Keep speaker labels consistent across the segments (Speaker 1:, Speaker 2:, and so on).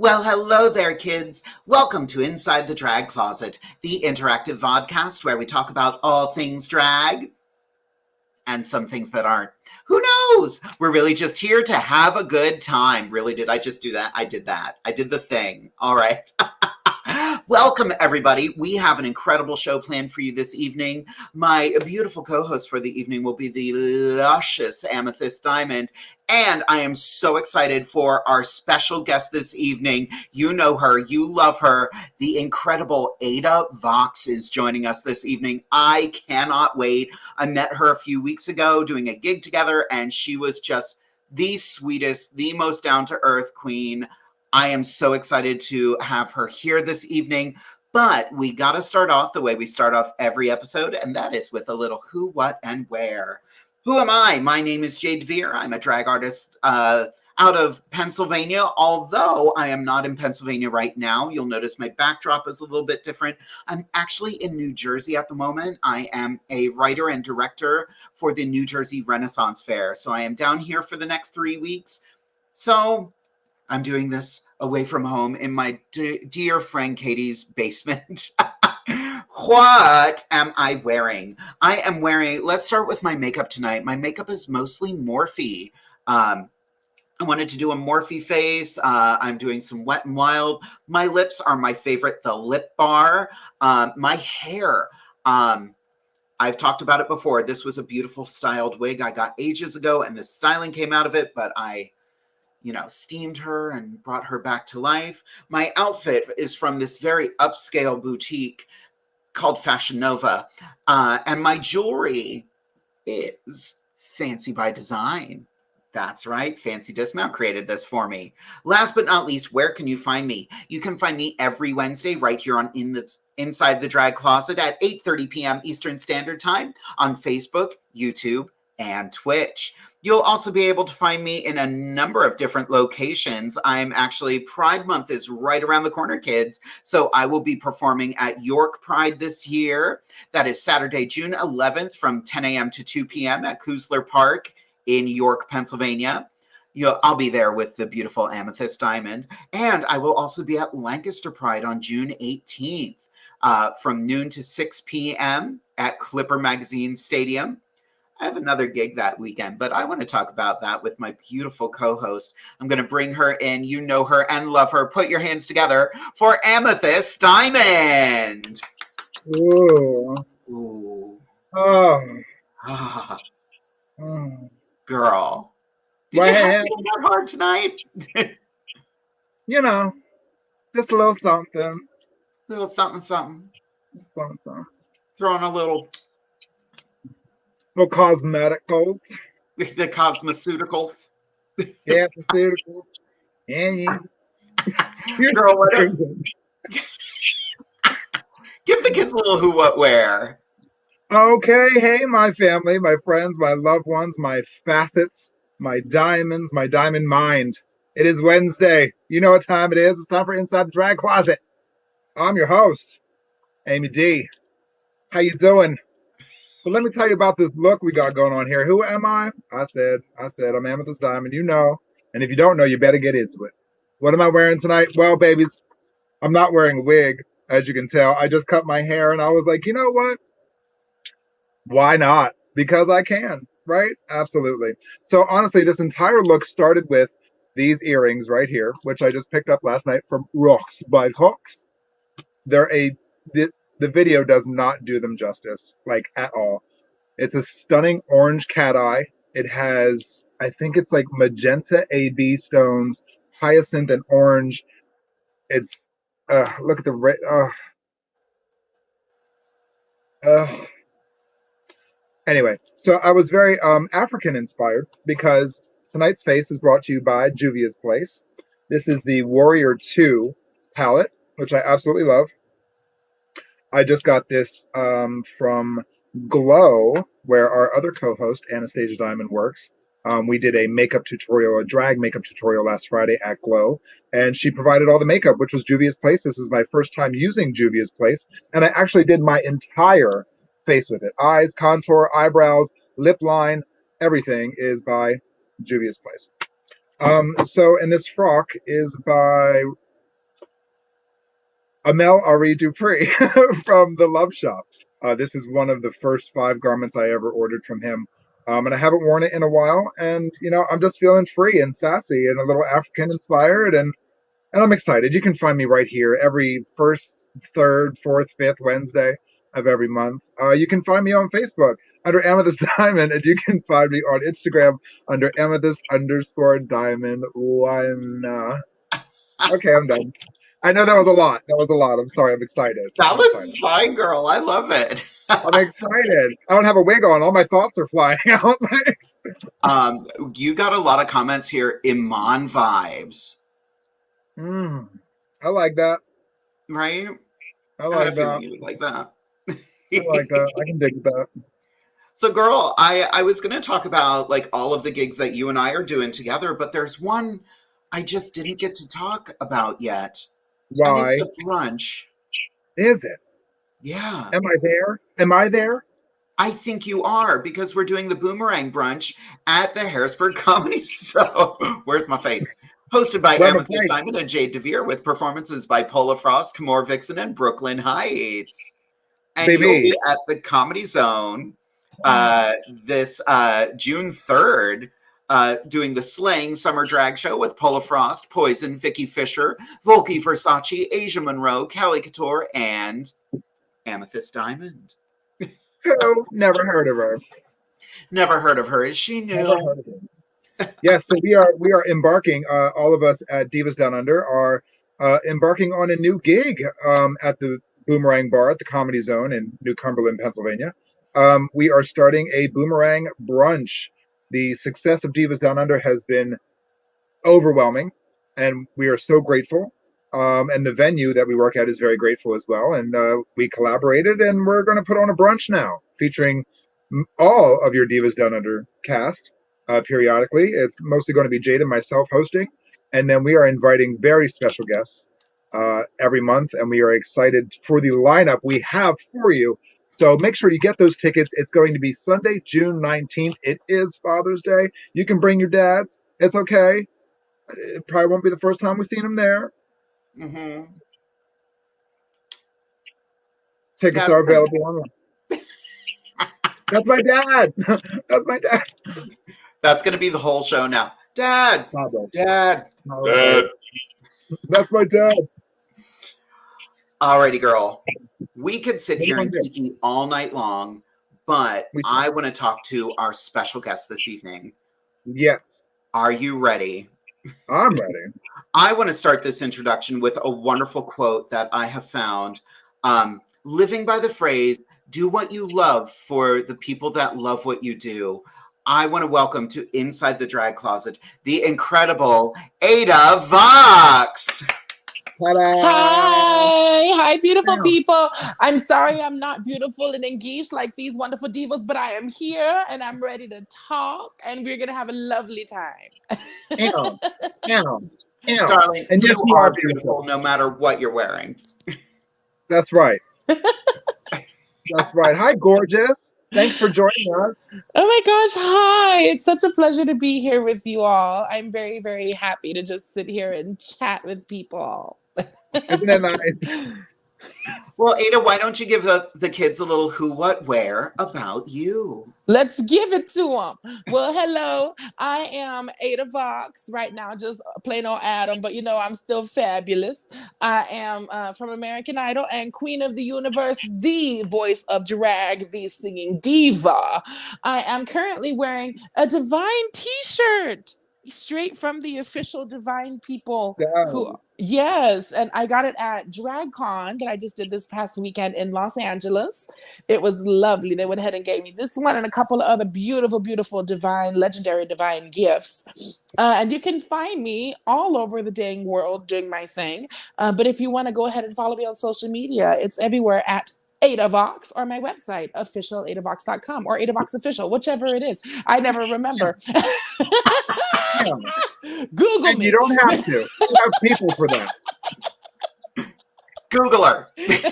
Speaker 1: Well, hello there, kids. Welcome to Inside the Drag Closet, the interactive vodcast where we talk about all things drag and some things that aren't. Who knows? We're really just here to have a good time. Really, did I just do that? I did that. I did the thing. All right. Welcome, everybody. We have an incredible show planned for you this evening. My beautiful co-host for the evening will be the luscious Amethyst Diamond. And I am so excited for our special guest this evening. You know her. You love her. The incredible ADA VOX is joining us this evening. I cannot wait. I met her a few weeks ago doing a gig together, and she was just the sweetest, the most down-to-earth queen. I am so excited to have her here this evening, but we got to start off the way we start off every episode, and that is with a little who, what, and where. Who am I? My name is Jade DeVere. I'm a drag artist out of Pennsylvania, although I am not in Pennsylvania right now. You'll notice my backdrop is a little bit different. I'm actually in New Jersey at the moment. I am a writer and director for the New Jersey Renaissance Fair, so I am down here for the next 3 weeks. So I'm doing this away from home in my dear friend Katie's basement. What am I wearing? I am wearing, let's start with my makeup tonight. My makeup is mostly Morphe. I wanted to do a Morphe face. I'm doing some Wet n Wild. My lips are my favorite, the Lip Bar. My hair, I've talked about it before. This was a beautiful styled wig I got ages ago, and the styling came out of it, but I steamed her and brought her back to life. My outfit is from this very upscale boutique called Fashion Nova. And my jewelry is Fancy by Design. That's right. Fancy Dismount created this for me. Last but not least, where can you find me? You can find me every Wednesday right here on Inside the Drag Closet at 8:30 p.m. Eastern Standard Time on Facebook, YouTube, and Twitch. You'll also be able to find me in a number of different locations. Pride Month is right around the corner, kids. So I will be performing at York Pride this year. That is Saturday, June 11th from 10 a.m. to 2 p.m. at Kusler Park in York, Pennsylvania. I'll be there with the beautiful Amethyst Diamond. And I will also be at Lancaster Pride on June 18th from noon to 6 p.m. at Clipper Magazine Stadium. I have another gig that weekend, but I want to talk about that with my beautiful co-host. I'm going to bring her in. You know her and love her. Put your hands together for Amethyst Diamond.
Speaker 2: Ooh.
Speaker 1: Ooh.
Speaker 2: Oh.
Speaker 1: Ah.
Speaker 2: Oh.
Speaker 1: Girl. Did you have it that hard tonight?
Speaker 2: Just a little something.
Speaker 1: Little something.
Speaker 2: Something.
Speaker 1: Throwing a little
Speaker 2: cosmeticals.
Speaker 1: The cosmeceuticals.
Speaker 2: Yeah, cosmeceuticals. And you.
Speaker 1: Girl, whatever. Give the kids a little who, what, where.
Speaker 2: Okay, hey, my family, my friends, my loved ones, my facets, my diamonds, my diamond mind. It is Wednesday. You know what time it is. It's time for Inside the Drag Closet. I'm your host, Amy D. How you doing? So let me tell you about this look we got going on here. Who am I? I said, I'm Amethyst Diamond, and if you don't know, you better get into it. What am I wearing tonight? Well, babies, I'm not wearing a wig, as you can tell. I just cut my hair, and I was like, you know what? Why not? Because I can, right? Absolutely. So honestly, this entire look started with these earrings right here, which I just picked up last night from Rocks by Cox. The video does not do them justice, like at all. It's a stunning orange cat eye. It has, I think it's like magenta AB stones, hyacinth and orange. It's, look at the red, Anyway, so I was very African inspired because tonight's face is brought to you by Juvia's Place. This is the Warrior 2 palette, which I absolutely love. I just got this from Glow, where our other co-host, Anastasia Diamond, works. We did a drag makeup tutorial last Friday at Glow, and she provided all the makeup, which was Juvia's Place. This is my first time using Juvia's Place, and I actually did my entire face with it. Eyes, contour, eyebrows, lip line, everything is by Juvia's Place. And this frock is by Amel Ari Dupree from the Love Shop. This is one of the first 5 garments I ever ordered from him. And I haven't worn it in a while. And, I'm just feeling free and sassy and a little African inspired. And I'm excited. You can find me right here every first, third, fourth, fifth Wednesday of every month. You can find me on Facebook under Amethyst Diamond, and you can find me on Instagram under Amethyst_Diamond1. Okay, I'm done. I know that was a lot. I'm sorry. I'm excited.
Speaker 1: That was fine, girl. I love it.
Speaker 2: I'm excited. I don't have a wig on. All my thoughts are flying out.
Speaker 1: You got a lot of comments here. Iman vibes.
Speaker 2: I like that.
Speaker 1: Right?
Speaker 2: I like that.
Speaker 1: You would like that.
Speaker 2: I like that. I can dig that.
Speaker 1: So, girl, I was going to talk about like all of the gigs that you and I are doing together, but there's one I just didn't get to talk about yet.
Speaker 2: Why?
Speaker 1: And it's a brunch.
Speaker 2: Is it?
Speaker 1: Yeah.
Speaker 2: Am I there? Am I there?
Speaker 1: I think you are, because we're doing the Boomerang Brunch at the Harrisburg Comedy. So, where's my face? Hosted by Amethyst Diamond and Jade DeVere, with performances by Pola Frost, Kamor Vixen, and Brooklyn Heights. And you'll be at the Comedy Zone this June 3rd, doing the Slaying Summer Drag Show with Pola Frost, Poison, Vicky Fisher, Volky Versace, Asia Monroe, Callie Couture, and Amethyst Diamond.
Speaker 2: Who? Never heard of her.
Speaker 1: Never heard of her. Is she new?
Speaker 2: Never heard of her. Yes, so we are embarking. All of us at Divas Down Under are embarking on a new gig at the Boomerang Bar at the Comedy Zone in New Cumberland, Pennsylvania. We are starting a Boomerang Brunch. The success of Divas Down Under has been overwhelming, and we are so grateful. And the venue that we work at is very grateful as well. And we collaborated, and we're going to put on a brunch now featuring all of your Divas Down Under cast periodically. It's mostly going to be Jade and myself hosting. And then we are inviting very special guests every month, and we are excited for the lineup we have for you. So make sure you get those tickets. It's going to be Sunday, June 19th. It is Father's Day. You can bring your dads. It's okay. It probably won't be the first time we've seen them there.
Speaker 1: Mm-hmm.
Speaker 2: Tickets are available online. That's my dad. That's my dad.
Speaker 1: That's going to be the whole show now. Dad. Dad.
Speaker 2: Dad. That's my dad.
Speaker 1: Alrighty, girl. We could sit here and tiki all night long, but I want to talk to our special guest this evening.
Speaker 2: Yes.
Speaker 1: Are you ready?
Speaker 2: I'm ready.
Speaker 1: I want to start this introduction with a wonderful quote that I have found. Living by the phrase, do what you love for the people that love what you do. I want to welcome to Inside the Drag Closet, the incredible ADA VOX.
Speaker 3: Hi, beautiful people. I'm sorry I'm not beautiful and engaged like these wonderful divas, but I am here and I'm ready to talk, and we're going to have a lovely time.
Speaker 1: Darling, and you are beautiful no matter what you're wearing.
Speaker 2: That's right. That's right. Hi, gorgeous. Thanks for joining us.
Speaker 3: Oh my gosh, hi. It's such a pleasure to be here with you all. I'm very, very happy to just sit here and chat with people.
Speaker 2: Isn't that nice?
Speaker 1: Well, Ada, why don't you give the kids a little who, what, where about you?
Speaker 3: Let's give it to them. Well, hello. I am Ada VOX right now, just plain old Adam, but I'm still fabulous. I am from American Idol and Queen of the Universe, the voice of drag, the singing diva. I am currently wearing a Divine t-shirt, straight from the official Divine people. Yes, and I got it at DragCon that I just did this past weekend in Los Angeles. It was lovely. They went ahead and gave me this one and a couple of other beautiful, beautiful legendary Divine gifts. And you can find me all over the dang world doing my thing. But if you want to go ahead and follow me on social media, it's everywhere at Ada VOX, or my website, officialadavox.com, or Ada VOX Official, whichever it is. I never remember. Google
Speaker 2: and
Speaker 3: me.
Speaker 2: You don't have to. You have people for that.
Speaker 1: Google her.
Speaker 2: If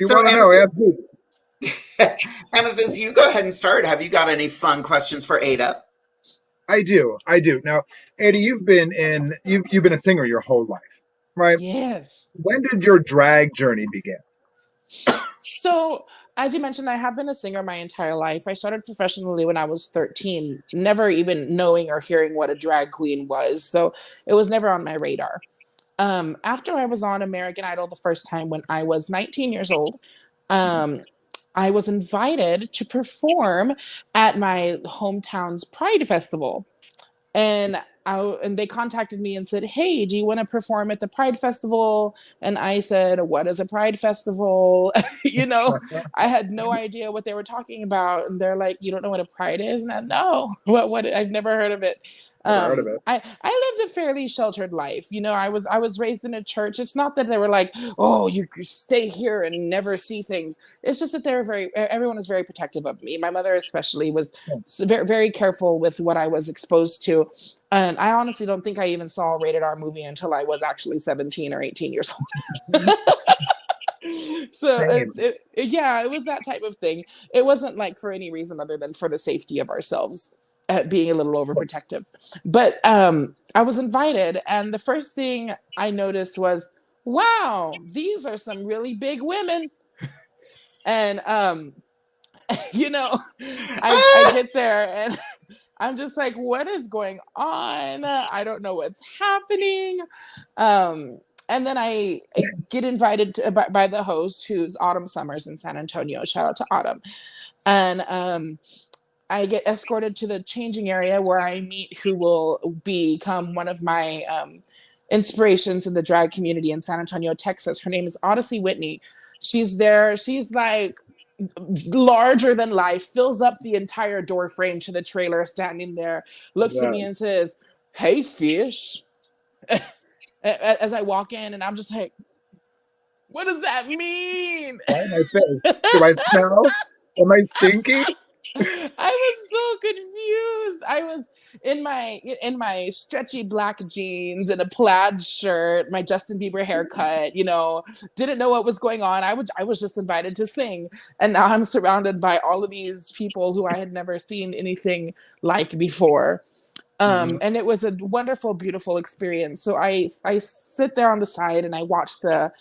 Speaker 2: you want to know, ask Google.
Speaker 1: Amethyst, you go ahead and start. Have you got any fun questions for Ada?
Speaker 2: I do. Now, Ada, you've been a singer your whole life, right?
Speaker 3: Yes.
Speaker 2: When did your drag journey begin?
Speaker 3: So, as you mentioned, I have been a singer my entire life. I started professionally when I was 13, never even knowing or hearing what a drag queen was. So, it was never on my radar. After I was on American Idol the first time when I was 19 years old, I was invited to perform at my hometown's Pride Festival. And they contacted me and said, "Hey, do you want to perform at the Pride Festival?" And I said, "What is a Pride Festival?" I had no idea what they were talking about. And they're like, "You don't know what a Pride is?" And I know what I've never heard of it.
Speaker 2: Never heard of it.
Speaker 3: I lived a fairly sheltered life. I was raised in a church. It's not that they were like, "Oh, you stay here and never see things." It's just that everyone is very protective of me. My mother especially was very, very careful with what I was exposed to. And I honestly don't think I even saw a rated R movie until I was actually 17 or 18 years old. So it was that type of thing. It wasn't like for any reason other than for the safety of ourselves, being a little overprotective. But I was invited, and the first thing I noticed was, wow, these are some really big women. And I get there and I'm just like, what is going on? I don't know what's happening. And then I get invited by the host, who's Autumn Summers in San Antonio. Shout out to Autumn. And I get escorted to the changing area where I meet who will become one of my inspirations in the drag community in San Antonio, Texas. Her name is Odyssey Whitney. She's there. She's like larger than life, fills up the entire door frame to the trailer, standing there, looks at me and says, "Hey, fish." As I walk in, and I'm just like, what does that mean?
Speaker 2: Why am I face? Do I smell? Am I stinky?
Speaker 3: I was so confused. I was in my stretchy black jeans and a plaid shirt, my Justin Bieber haircut, didn't know what was going on. I was just invited to sing. And now I'm surrounded by all of these people who I had never seen anything like before. And it was a wonderful, beautiful experience. So I sit there on the side and I watch the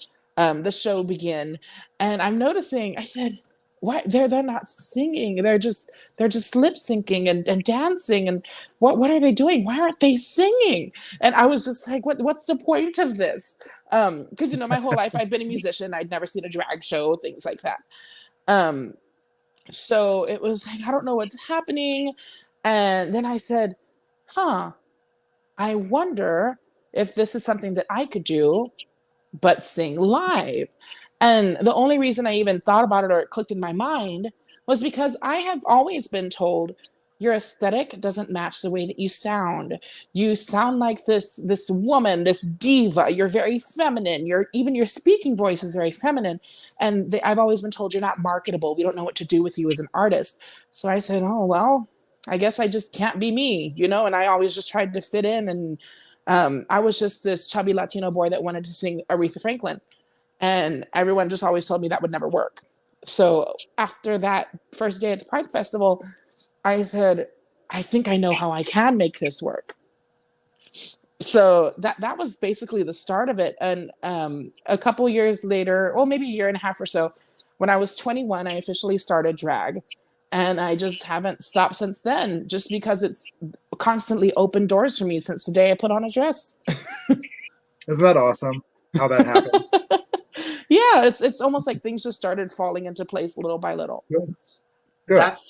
Speaker 3: show begin, and I'm noticing, I said, "What? They're not singing. They're just lip syncing and dancing. And what are they doing? Why aren't they singing?" And I was just like, what's the point of this? Because my whole life I've been a musician. I'd never seen a drag show, things like that. So it was like, I don't know what's happening. And then I said, I wonder if this is something that I could do, but sing live. And the only reason I even thought about it or it clicked in my mind was because I have always been told your aesthetic doesn't match the way that you sound. You sound like this woman, this diva. You're very feminine. Even your speaking voice is very feminine. And I've always been told you're not marketable. We don't know what to do with you as an artist. So I said, oh, well, I guess I just can't be me, and I always just tried to fit in. And I was just this chubby Latino boy that wanted to sing Aretha Franklin. And everyone just always told me that would never work. So after that first day at the Pride Festival, I said, I think I know how I can make this work. So that was basically the start of it. And a couple years later, well, maybe a year and a half or so, when I was 21, I officially started drag. And I just haven't stopped since then, just because it's constantly opened doors for me since the day I put on a dress.
Speaker 2: Isn't that awesome how that happens?
Speaker 3: Yeah, it's almost like things just started falling into place little by little.
Speaker 2: Good.
Speaker 1: That's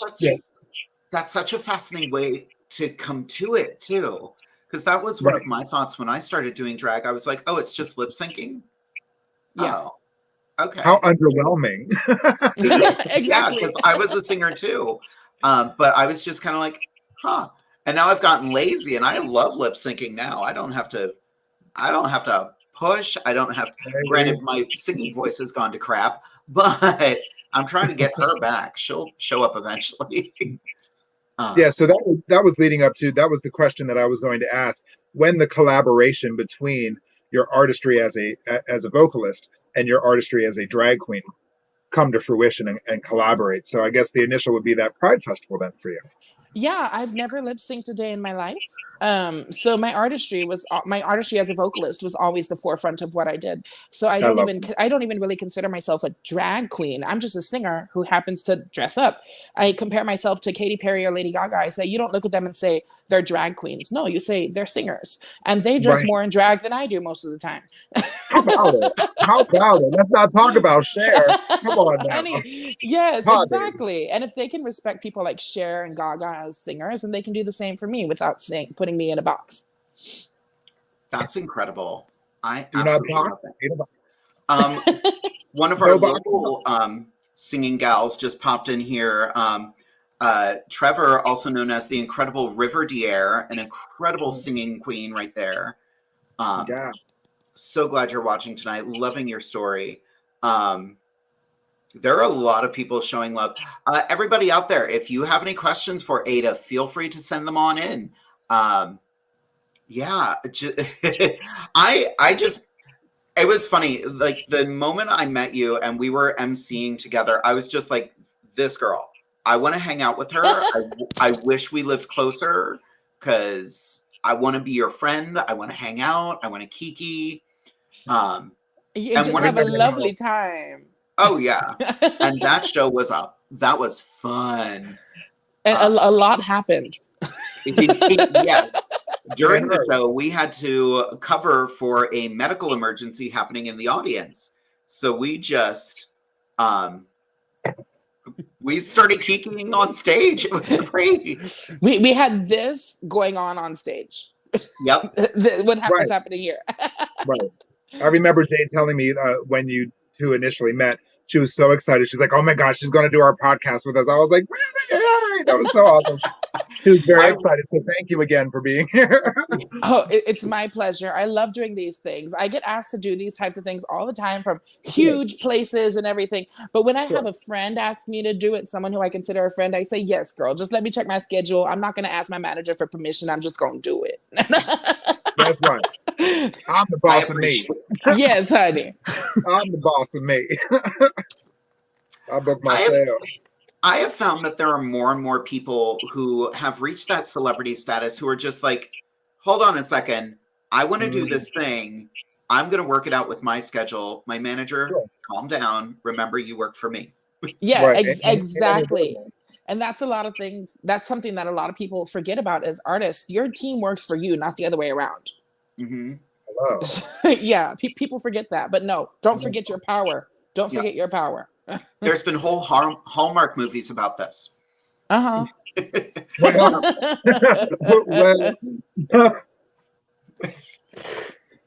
Speaker 1: such a fascinating way to come to it too, because that was one of my thoughts when I started doing drag. I was like, oh, it's just lip syncing.
Speaker 3: Yeah.
Speaker 1: Oh, okay.
Speaker 2: How underwhelming.
Speaker 3: Exactly.
Speaker 1: Yeah, because I was a singer too, but I was just kind of like, and now I've gotten lazy, and I love lip syncing now. I don't have to push. I don't have to. Granted, my singing voice has gone to crap, but I'm trying to get her back. She'll show up eventually.
Speaker 2: Yeah, so that was leading up to, that was the question that I was going to ask. When the collaboration between your artistry as a vocalist and your artistry as a drag queen come to fruition and collaborate. So I guess the initial would be that Pride Festival then for you.
Speaker 3: Yeah, I've never lip synced a day in my life. So my artistry as a vocalist was always the forefront of what I did. So I don't even really consider myself a drag queen. I'm just a singer who happens to dress up. I compare myself to Katy Perry or Lady Gaga. I say, you don't look at them and say they're drag queens. No, you say they're singers, and they dress more in drag than I do most of the time.
Speaker 2: How about it? How about it? Let's not talk about Cher. Come on now.
Speaker 3: Honey, yes, exactly. And if they can respect people like Cher and Gaga as singers, and they can do the same for me without putting me in a box.
Speaker 1: That's incredible. I
Speaker 2: do not
Speaker 1: box. One of our local singing gals just popped in here. Trevor, also known as the incredible River DeVere, an incredible singing queen right there.
Speaker 2: Yeah.
Speaker 1: So glad you're watching tonight. Loving your story. There are a lot of people showing love. Everybody out there, if you have any questions for Ada, feel free to send them on in. Yeah, it was funny. Like the moment I met you and we were emceeing together, I was just like, this girl, I want to hang out with her. I wish we lived closer because I want to be your friend. I want to hang out. I want to kiki.
Speaker 3: You just have a lovely time.
Speaker 1: Oh yeah. And that show was up. That was fun.
Speaker 3: And a lot happened.
Speaker 1: Yes. During the show, we had to cover for a medical emergency happening in the audience. So we just we started kikiing on stage. It was crazy.
Speaker 3: We had this going on stage.
Speaker 1: Yep.
Speaker 3: What's happening here.
Speaker 2: Right. I remember Jade telling me when you two initially met, she was so excited. She's like, oh my gosh, she's going to do our podcast with us. I was like, yay! That was so awesome. She was very excited. So thank you again for being here.
Speaker 3: Oh, it's my pleasure. I love doing these things. I get asked to do these types of things all the time from huge places and everything. But when I have a friend ask me to do it, someone who I consider a friend, I say, yes, girl, just let me check my schedule. I'm not going to ask my manager for permission. I'm just going to do it.
Speaker 2: That's right. I'm the boss of me.
Speaker 3: Yes, honey.
Speaker 2: I'm the boss of me. I book myself.
Speaker 1: I have found that there are more and more people who have reached that celebrity status who are just like, hold on a second. I want to do this thing. I'm going to work it out with my schedule. My manager, calm down. Remember, you work for me.
Speaker 3: Yeah, exactly. And that's a lot of things. That's something that a lot of people forget about as artists. Your team works for you, not the other way around.
Speaker 1: Mm-hmm.
Speaker 3: Yeah, people forget that. But no, don't forget your power. Don't forget your power.
Speaker 1: There's been whole Hallmark movies about this.
Speaker 3: Uh-huh.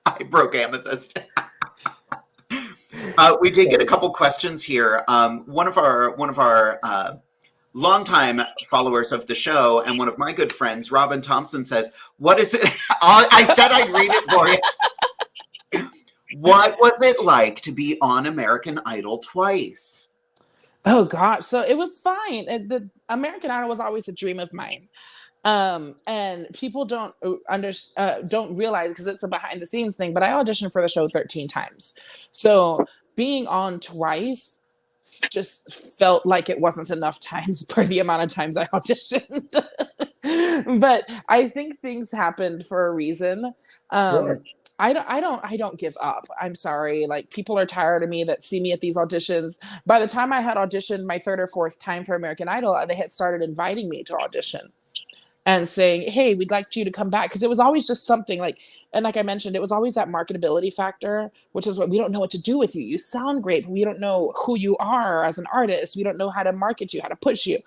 Speaker 1: I broke Amethyst. We did get a couple questions here. One of our longtime followers of the show and one of my good friends, Robin Thompson, says, "What is it?" I said I'd read it for you. What was it like to be on American Idol twice?
Speaker 3: Oh gosh, so it was fine. The American Idol was always a dream of mine. And people don't realize because it's a behind the scenes thing, but I auditioned for the show 13 times. So being on twice just felt like it wasn't enough times for the amount of times I auditioned. But I think things happened for a reason. I don't give up. I'm sorry. Like people are tired of me that see me at these auditions. By the time I had auditioned my third or fourth time for American Idol, they had started inviting me to audition and saying, hey, we'd like you to come back. Because it was always just something like, and like I mentioned, it was always that marketability factor, which is what we don't know what to do with you. You sound great, but we don't know who you are as an artist. We don't know how to market you, how to push you.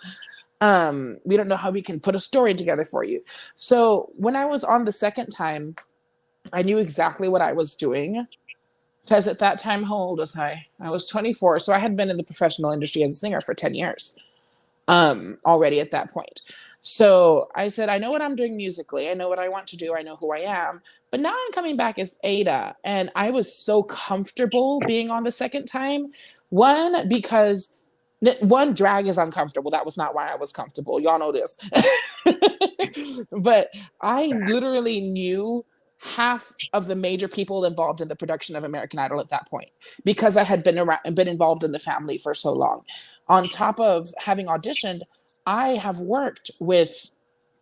Speaker 3: We don't know how we can put a story together for you. So when I was on the second time, I knew exactly what I was doing. Because at that time, how old was I? I was 24. So I had been in the professional industry as a singer for 10 years already at that point. So I said, I know what I'm doing musically. I know what I want to do. I know who I am. But now I'm coming back as Ada. And I was so comfortable being on the second time. One, because drag is uncomfortable. That was not why I was comfortable. Y'all know this. But I literally knew half of the major people involved in the production of American Idol at that point, because I had been involved in the family for so long. On top of having auditioned, I have worked with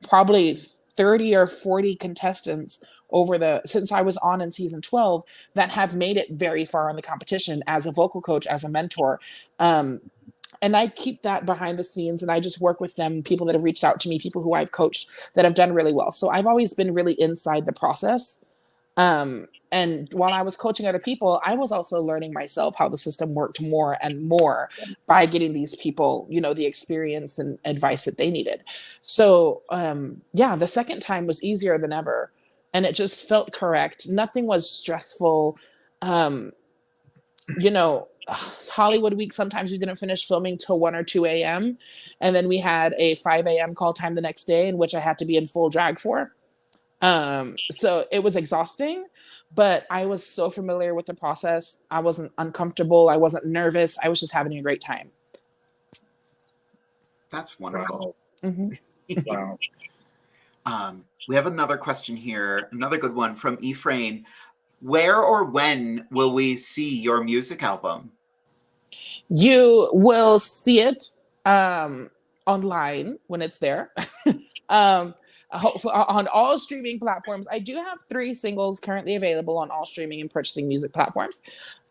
Speaker 3: probably 30 or 40 contestants since I was on in season 12 that have made it very far in the competition as a vocal coach, as a mentor. And I keep that behind the scenes, and I just work with them, people that have reached out to me, people who I've coached that have done really well. So I've always been really inside the process. And while I was coaching other people, I was also learning myself how the system worked more and more by getting these people, the experience and advice that they needed. So, the second time was easier than ever, and it just felt correct. Nothing was stressful. Hollywood week, sometimes we didn't finish filming till 1 or 2 a.m. And then we had a 5 a.m. call time the next day, in which I had to be in full drag for. So it was exhausting, but I was so familiar with the process. I wasn't uncomfortable. I wasn't nervous. I was just having a great time.
Speaker 1: That's wonderful.
Speaker 2: Wow.
Speaker 3: Mm-hmm.
Speaker 2: Wow.
Speaker 1: We have another question here, another good one from Ephraim. Where or when will we see your music album?
Speaker 3: You will see it online when it's there. On all streaming platforms. I do have 3 singles currently available on all streaming and purchasing music platforms.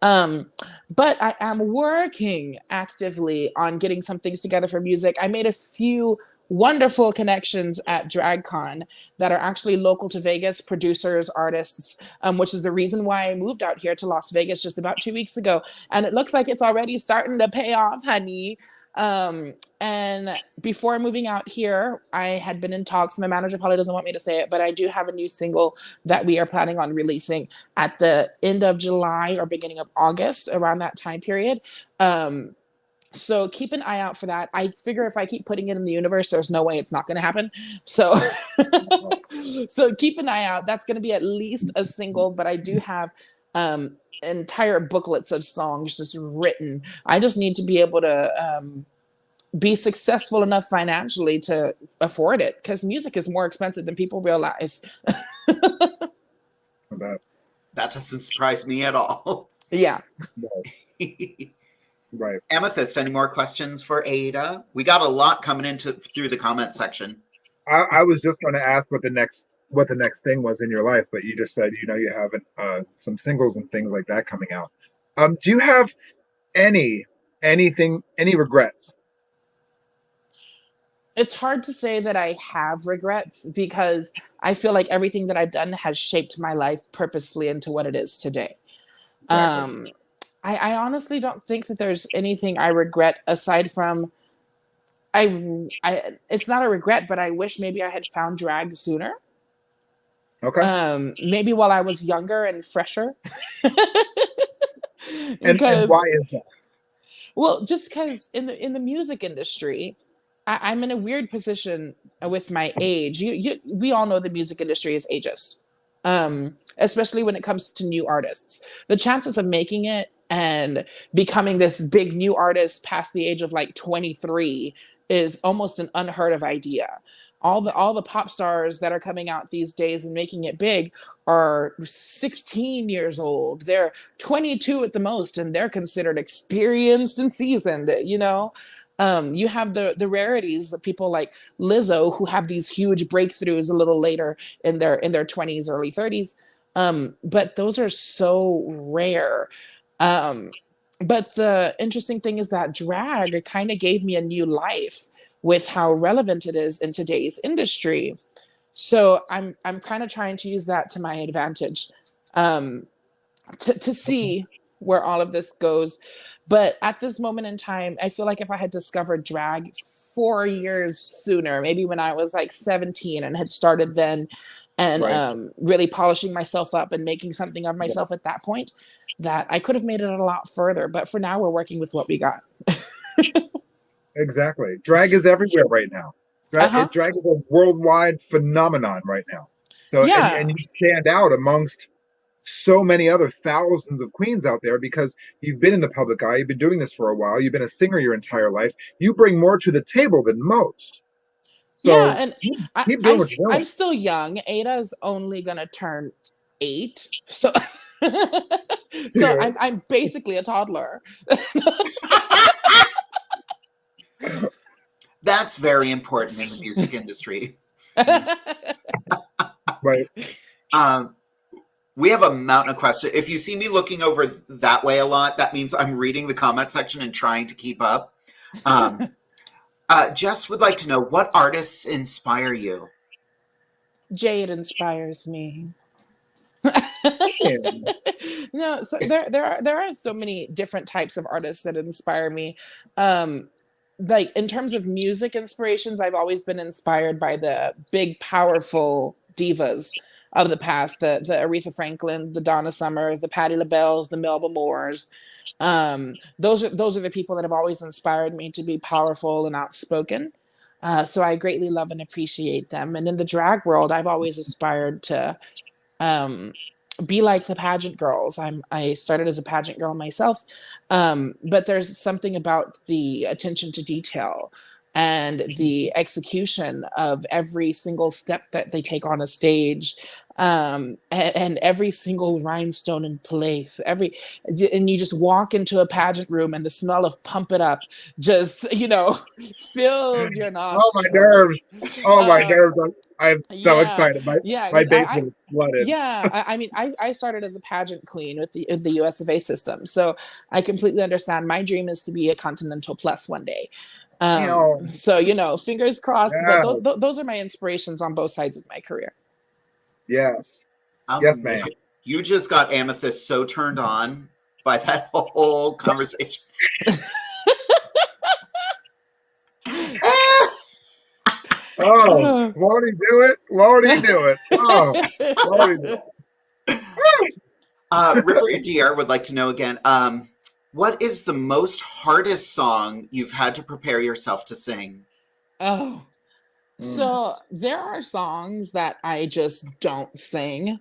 Speaker 3: But I am working actively on getting some things together for music. I made a few wonderful connections at DragCon that are actually local to Vegas, producers, artists, which is the reason why I moved out here to Las Vegas just about 2 weeks ago. And it looks like it's already starting to pay off, honey. And before moving out here, I had been in talks. My manager probably doesn't want me to say it, but I do have a new single that we are planning on releasing at the end of July or beginning of August, around that time period. So keep an eye out for that. I figure if I keep putting it in the universe, there's no way it's not going to happen. So, so keep an eye out. That's going to be at least a single, but I do have, entire booklets of songs just written. I just need to be able to be successful enough financially to afford it, because music is more expensive than people realize.
Speaker 1: That doesn't surprise me at all.
Speaker 3: Yeah.
Speaker 2: Right.
Speaker 1: Amethyst, any more questions for Ada? We got a lot coming through the comment section.
Speaker 2: I was just going to ask what the next thing was in your life, but you just said, you have some singles and things like that coming out. Do you have any regrets?
Speaker 3: It's hard to say that I have regrets, because I feel like everything that I've done has shaped my life purposefully into what it is today. Exactly. I honestly don't think that there's anything I regret aside from it's not a regret, but I wish maybe I had found drag sooner.
Speaker 2: Okay.
Speaker 3: Maybe while I was younger and fresher.
Speaker 2: And why is that?
Speaker 3: Well, just because in the music industry, I'm in a weird position with my age. We all know the music industry is ageist, especially when it comes to new artists. The chances of making it and becoming this big new artist past the age of like 23 is almost an unheard of idea. All the pop stars that are coming out these days and making it big are 16 years old. They're 22 at the most, and they're considered experienced and seasoned, You have the rarities, the people like Lizzo, who have these huge breakthroughs a little later in their 20s, early 30s. But those are so rare. But the interesting thing is that drag kind of gave me a new life with how relevant it is in today's industry. So I'm kind of trying to use that to my advantage, to see where all of this goes. But at this moment in time, I feel like if I had discovered drag 4 years sooner, maybe when I was like 17 and had started then, and really polishing myself up and making something of myself at that point, that I could have made it a lot further. But for now, we're working with what we got.
Speaker 2: Exactly. Drag is everywhere right now. Drag is a worldwide phenomenon right now. So,
Speaker 3: yeah.
Speaker 2: and you stand out amongst so many other thousands of queens out there because you've been in the public eye. You've been doing this for a while. You've been a singer your entire life. You bring more to the table than most. So
Speaker 3: yeah, and
Speaker 2: keep doing what you're doing.
Speaker 3: I'm still young. Ada's only going to turn 8. So so
Speaker 2: Serious?
Speaker 3: I'm basically a toddler.
Speaker 1: That's very important in the music industry.
Speaker 2: Right.
Speaker 1: We have a mountain of questions. If you see me looking over that way a lot, that means I'm reading the comment section and trying to keep up. Jess would like to know, what artists inspire you?
Speaker 3: Jade inspires me.
Speaker 2: Yeah.
Speaker 3: No, so there are so many different types of artists that inspire me. Like in terms of music inspirations, I've always been inspired by the big, powerful divas of the past, the Aretha Franklin, the Donna Summers, the Patti LaBelles, the Melba Moores. Those are the people that have always inspired me to be powerful and outspoken. So I greatly love and appreciate them. And in the drag world, I've always aspired to be like the pageant girls. I started as a pageant girl myself, but there's something about the attention to detail and the execution of every single step that they take on a stage, and every single rhinestone in place. And you just walk into a pageant room, and the smell of Pump It Up just fills your nostrils.
Speaker 2: Oh, my nerves. Oh, my nerves. I'm so
Speaker 3: Yeah,
Speaker 2: excited. My
Speaker 3: yeah.
Speaker 2: basement is flooded.
Speaker 3: Yeah, I mean, I started as a pageant queen with the US of A system, so I completely understand. My dream is to be a Continental Plus one day. So fingers crossed.
Speaker 2: Yeah.
Speaker 3: But those are my inspirations on both sides of my career.
Speaker 2: Yes. Yes, ma'am.
Speaker 1: You just got Amethyst so turned on by that whole conversation.
Speaker 2: Oh, won't he do it? Won't he do it? Oh, won't he do it?
Speaker 1: River DR would like to know again, what is the most hardest song you've had to prepare yourself to sing?
Speaker 3: Oh, so there are songs that I just don't sing.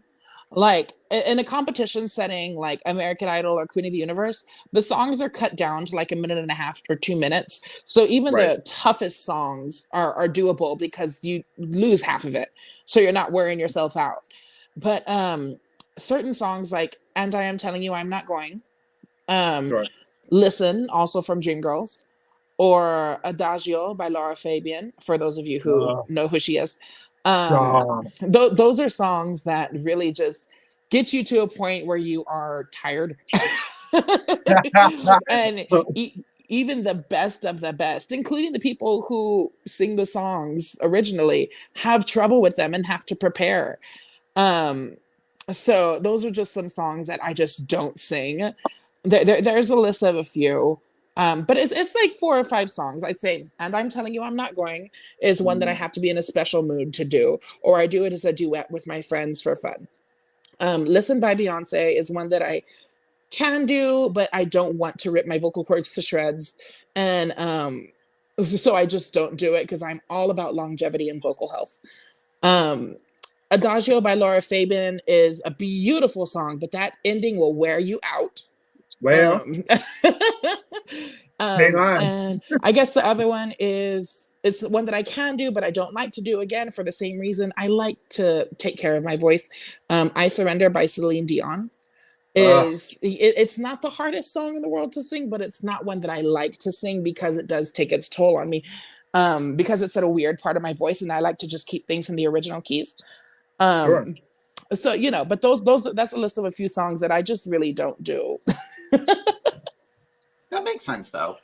Speaker 3: Like in a competition setting, like American Idol or Queen of the Universe, the songs are cut down to like a minute and a half or 2 minutes. So even
Speaker 2: Right.
Speaker 3: the toughest songs are doable because you lose half of it. So you're not wearing yourself out. But certain songs like And I Am Telling You I'm Not Going,
Speaker 2: Sure.
Speaker 3: Listen, also from Dreamgirls, or Adagio by Laura Fabian, for those of you who know who she is. Those are songs that really just get you to a point where you are tired. And even the best of the best, including the people who sing the songs originally, have trouble with them and have to prepare. So those are just some songs that I just don't sing. There's a list of a few. But it's like 4 or 5 songs, I'd say. And I'm Telling You I'm Not Going is one that I have to be in a special mood to do, or I do it as a duet with my friends for fun. Listen by Beyonce is one that I can do, but I don't want to rip my vocal cords to shreds. And so I just don't do it because I'm all about longevity and vocal health. Adagio by Laura Fabian is a beautiful song, but that ending will wear you out.
Speaker 2: Well,
Speaker 3: and I guess the other one is, it's one that I can do, but I don't like to do, again for the same reason. I like to take care of my voice. I Surrender by Celine Dion is it's not the hardest song in the world to sing, but it's not one that I like to sing because it does take its toll on me, because it's at a weird part of my voice, and I like to just keep things in the original keys.
Speaker 2: Sure.
Speaker 3: So but those that's a list of a few songs that I just really don't do.
Speaker 1: That makes sense, though.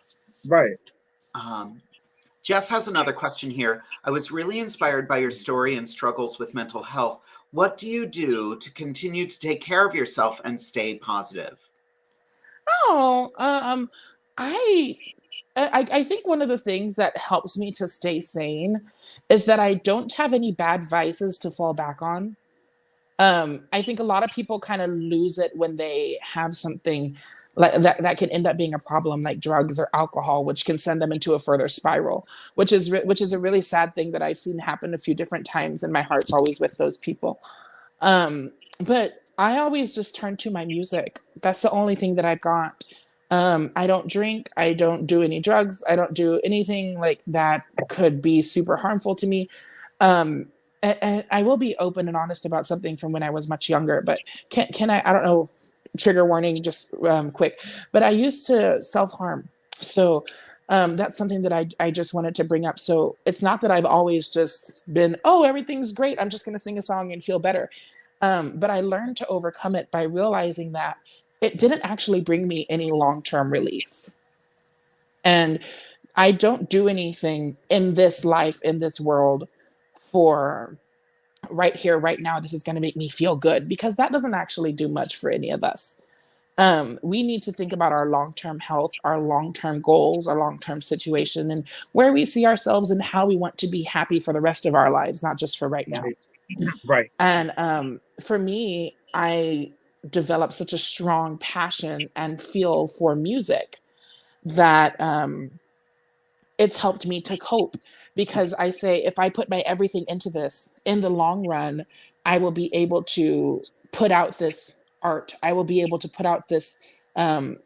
Speaker 2: Right.
Speaker 1: Jess has another question here. I was really inspired by your story and struggles with mental health. What do you do to continue to take care of yourself and stay positive?
Speaker 3: I think one of the things that helps me to stay sane is that I don't have any bad vices to fall back on. I think a lot of people kind of lose it when they have something like that can end up being a problem, like drugs or alcohol, which can send them into a further spiral, which is a really sad thing that I've seen happen a few different times, and my heart's always with those people. But I always just turn to my music. That's the only thing that I've got. I don't drink. I don't do any drugs. I don't do anything like that could be super harmful to me. and I will be open and honest about something from when I was much younger, but can I don't know, trigger warning, just quick, but I used to self-harm. So that's something that I just wanted to bring up. So it's not that I've always just been, oh, everything's great, I'm just going to sing a song and feel better. But I learned to overcome it by realizing that it didn't actually bring me any long-term relief. And I don't do anything in this life, in this world, for right here, right now, this is going to make me feel good, because that doesn't actually do much for any of us. We need to think about our long-term health, our long-term goals, our long-term situation, and where we see ourselves and how we want to be happy for the rest of our lives, not just for right now.
Speaker 2: Right.
Speaker 3: And for me, I developed such a strong passion and feel for music that it's helped me to cope, because I say, if I put my everything into this, in the long run, I will be able to put out this art. I will be able to put out this, and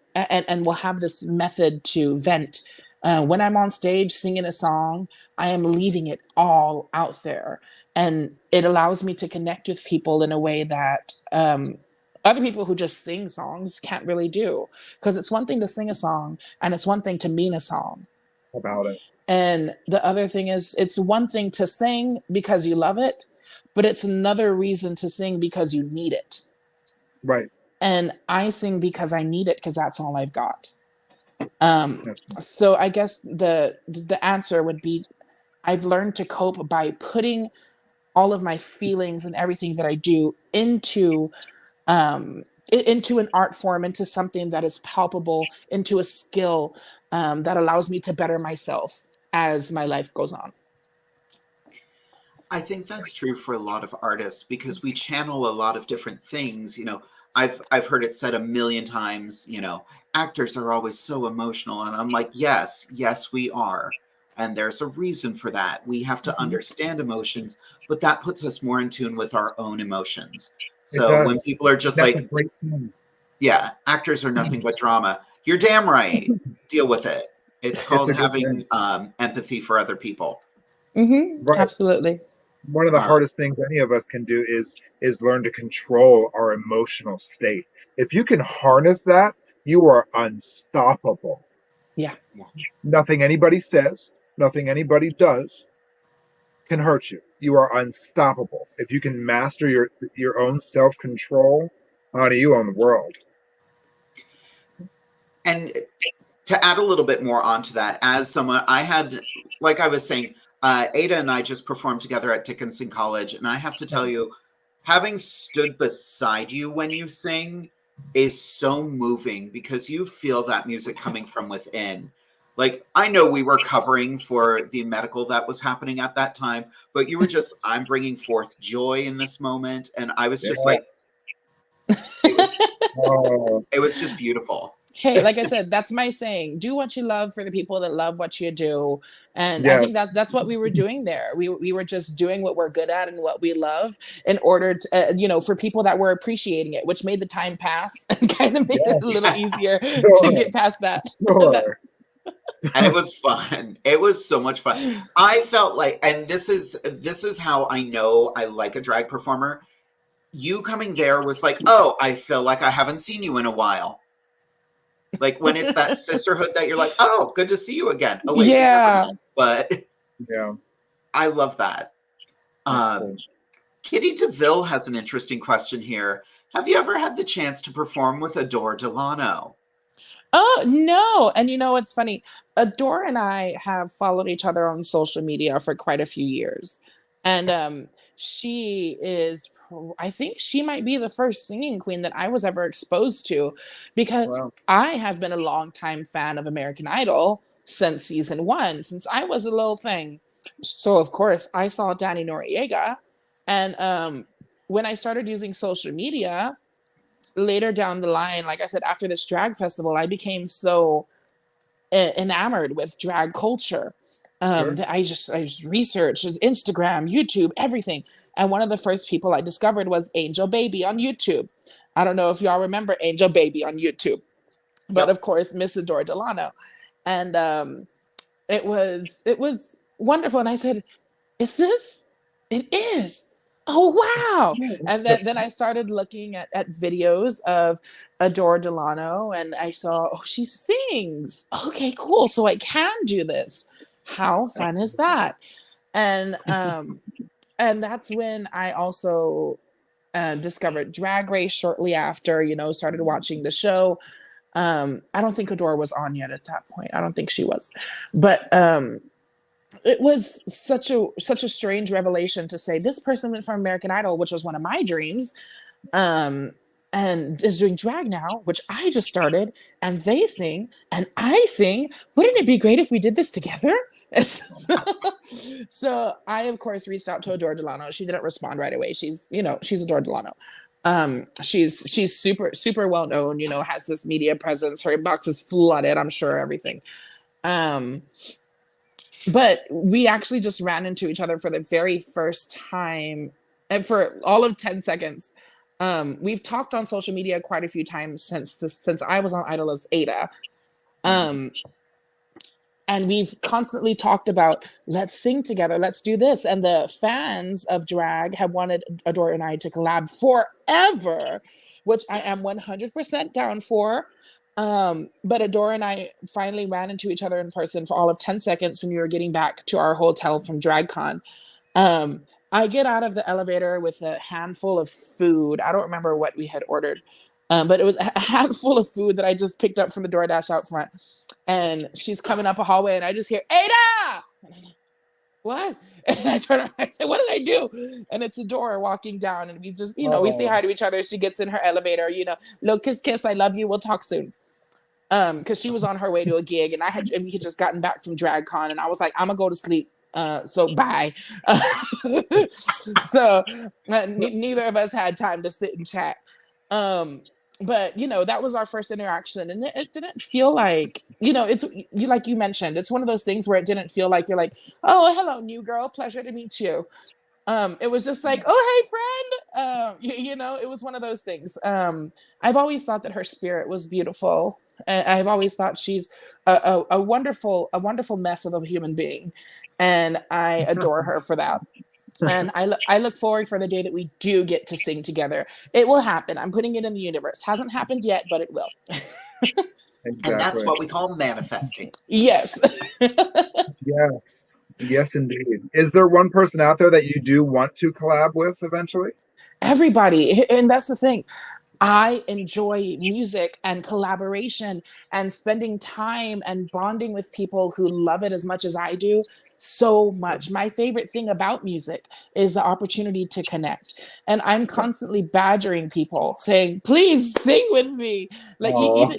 Speaker 3: will have this method to vent. When I'm on stage singing a song, I am leaving it all out there. And it allows me to connect with people in a way that other people who just sing songs can't really do. Because it's one thing to sing a song, and it's one thing to mean a song.
Speaker 2: About it.
Speaker 3: And the other thing is, it's one thing to sing because you love it, but it's another reason to sing because you need it.
Speaker 2: Right.
Speaker 3: And I sing because I need it, because that's all I've got. So I guess the answer would be, I've learned to cope by putting all of my feelings and everything that I do into an art form, into something that is palpable, into a skill that allows me to better myself as my life goes on.
Speaker 1: I think that's true for a lot of artists, because we channel a lot of different things. You know, I've heard it said a million times, you know, actors are always so emotional. And I'm like, yes, we are. And there's a reason for that. We have to understand emotions, but that puts us more in tune with our own emotions. So when people are just like, yeah, actors are nothing but drama, you're damn right. Deal with it. It's called having empathy for other people.
Speaker 3: Mm-hmm. Right. Absolutely.
Speaker 2: One of the hardest things any of us can do is learn to control our emotional state. If you can harness that, you are unstoppable.
Speaker 3: Yeah.
Speaker 2: Nothing anybody says, nothing anybody does can hurt you. You are unstoppable. If you can master your own self-control, honey, you own the world.
Speaker 1: And to add a little bit more onto that, as someone, I had, like I was saying, Ada and I just performed together at Dickinson College, and I have to tell you, having stood beside you when you sing is so moving, because you feel that music coming from within. Like, I know we were covering for the medical that was happening at that time, but you were just, I'm bringing forth joy in this moment, and I was just like, it was just beautiful.
Speaker 3: Hey, like I said, that's my saying. Do what you love for the people that love what you do. And I think that's what we were doing there. We were just doing what we're good at and what we love, in order to, for people that were appreciating it, which made the time pass and kind of made it a little easier to get past that.
Speaker 1: And it was fun. It was so much fun. I felt like, and this is how I know I like a drag performer. You coming there was like, oh, I feel like I haven't seen you in a while. Like when it's that sisterhood that you're like, oh, good to see you again. Oh, wait,
Speaker 3: yeah.
Speaker 1: But
Speaker 2: yeah,
Speaker 1: I love that. Cool. Kitty DeVille has an interesting question here. Have you ever had the chance to perform with Adore Delano?
Speaker 3: Oh, no. And it's funny. Adore and I have followed each other on social media for quite a few years. And she is, I think she might be the first singing queen that I was ever exposed to, because I have been a longtime fan of American Idol since season 1, since I was a little thing. So, of course, I saw Danny Noriega. And when I started using social media, later down the line, like I said, after this drag festival, I became so enamored with drag culture that I just researched Instagram, YouTube, everything. And one of the first people I discovered was Angel Baby on YouTube. I don't know if y'all remember Angel Baby on YouTube, but of course, Miss Adore Delano. And it was wonderful. And I said, is this It is. Oh wow. And then I started looking at videos of Adore Delano, and I saw, oh, she sings. Okay, cool. So I can do this. How fun is that? And that's when I also discovered Drag Race shortly after, started watching the show. I don't think Adore was on yet at that point. I don't think she was. But it was such a strange revelation to say this person went from American Idol, which was one of my dreams, and is doing drag now, which I just started, and they sing and I sing. Wouldn't it be great if we did this together? So I, of course, reached out to Adore Delano. She didn't respond right away. She's Adore Delano. She's super, super well known, has this media presence. Her inbox is flooded, I'm sure, everything. But we actually just ran into each other for the very first time, and for all of 10 seconds. We've talked on social media quite a few times since I was on Idol as Ada. And we've constantly talked about, let's sing together, let's do this. And the fans of drag have wanted Adore and I to collab forever, which I am 100% down for. But Adore and I finally ran into each other in person for all of 10 seconds when we were getting back to our hotel from DragCon. I get out of the elevator with a handful of food. I don't remember what we had ordered, but it was a handful of food that I just picked up from the DoorDash out front. And she's coming up a hallway, and I just hear, Ada! And I'm like, what? And I turn around, I say, what did I do? And it's Adore walking down, and we just, we say hi to each other. She gets in her elevator, little kiss, I love you, we'll talk soon. Because she was on her way to a gig, and we had just gotten back from DragCon, and I was like, I'm gonna go to sleep. So bye. So neither of us had time to sit and chat. But that was our first interaction, and it didn't feel like, it's like you mentioned, it's one of those things where it didn't feel like you're like, oh, hello, new girl, pleasure to meet you. It was just like, oh, hey, friend. It was one of those things. I've always thought that her spirit was beautiful, and I've always thought she's a wonderful mess of a human being, and I adore her for that. And I look forward for the day that we do get to sing together. It will happen. I'm putting it in the universe. Hasn't happened yet, but it will.
Speaker 2: Exactly.
Speaker 1: And that's what we call manifesting.
Speaker 3: Yes.
Speaker 2: Yes, indeed. Is there one person out there that you do want to collab with eventually?
Speaker 3: Everybody. And that's the thing. I enjoy music and collaboration and spending time and bonding with people who love it as much as I do so much. My favorite thing about music is the opportunity to connect. And I'm constantly badgering people saying, please sing with me. Like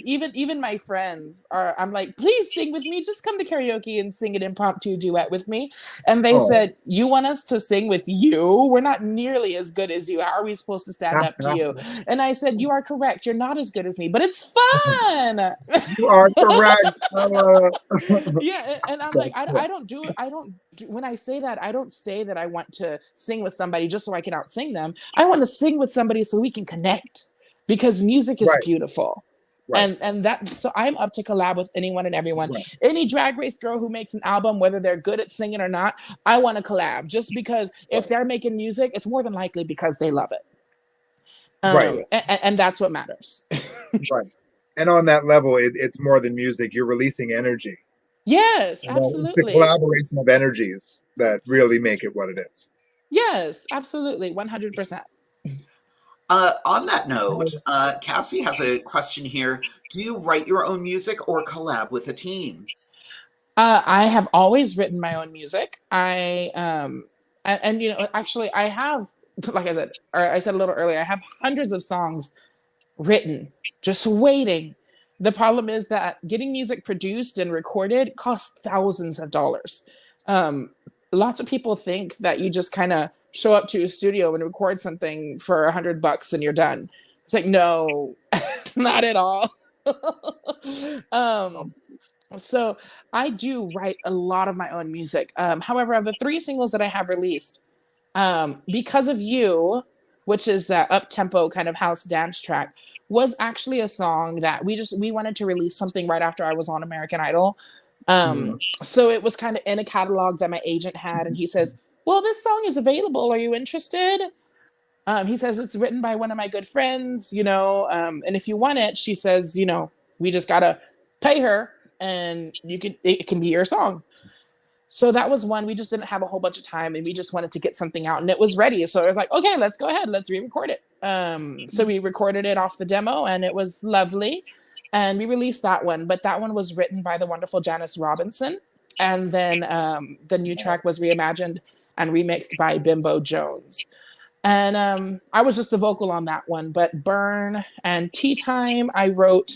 Speaker 3: even my friends I'm like, please sing with me. Just come to karaoke and sing an impromptu duet with me. And they said, you want us to sing with you? We're not nearly as good as you. How are we supposed to stand up to you? And I said, you are correct. You're not as good as me, but it's fun.
Speaker 2: You are correct.
Speaker 3: Yeah. And I'm like, when I say that, I don't say that I want to sing with somebody just so I can outsing them. I want to sing with somebody so we can connect, because music is beautiful. Right. And so I'm up to collab with anyone and everyone. Right. Any Drag Race girl who makes an album, whether they're good at singing or not, I want to collab, just because if they're making music, it's more than likely because they love it. And that's what matters.
Speaker 2: Right. And on that level, it's more than music. You're releasing energy.
Speaker 3: Yes, absolutely.
Speaker 2: It's the collaboration of energies that really make it what it is.
Speaker 3: Yes, absolutely. 100%.
Speaker 1: On that note, Cassie has a question here. Do you write your own music or collab with a team?
Speaker 3: I have always written my own music. Actually I have, like I said a little earlier, I have hundreds of songs written, just waiting. The problem is that getting music produced and recorded costs thousands of dollars. Lots of people think that you just kind of show up to a studio and record something for $100 and you're done. It's like, no, not at all. So I do write a lot of my own music. However, of the 3 singles that I have released, Because of You, which is that up-tempo kind of house dance track, was actually a song that we wanted to release something right after I was on American Idol. So it was kind of in a catalog that my agent had, and he says, well, this song is available. Are you interested? He says, it's written by one of my good friends, and if you want it, she says, we just gotta pay her and it can be your song. So that was one. We just didn't have a whole bunch of time and we just wanted to get something out and it was ready. So I was like, okay, let's go ahead. Let's re-record it. So we recorded it off the demo and it was lovely. And we released that one. But that one was written by the wonderful Janice Robinson. And then the new track was reimagined and remixed by Bimbo Jones. And I was just the vocal on that one. But Burn and Tea Time, I wrote.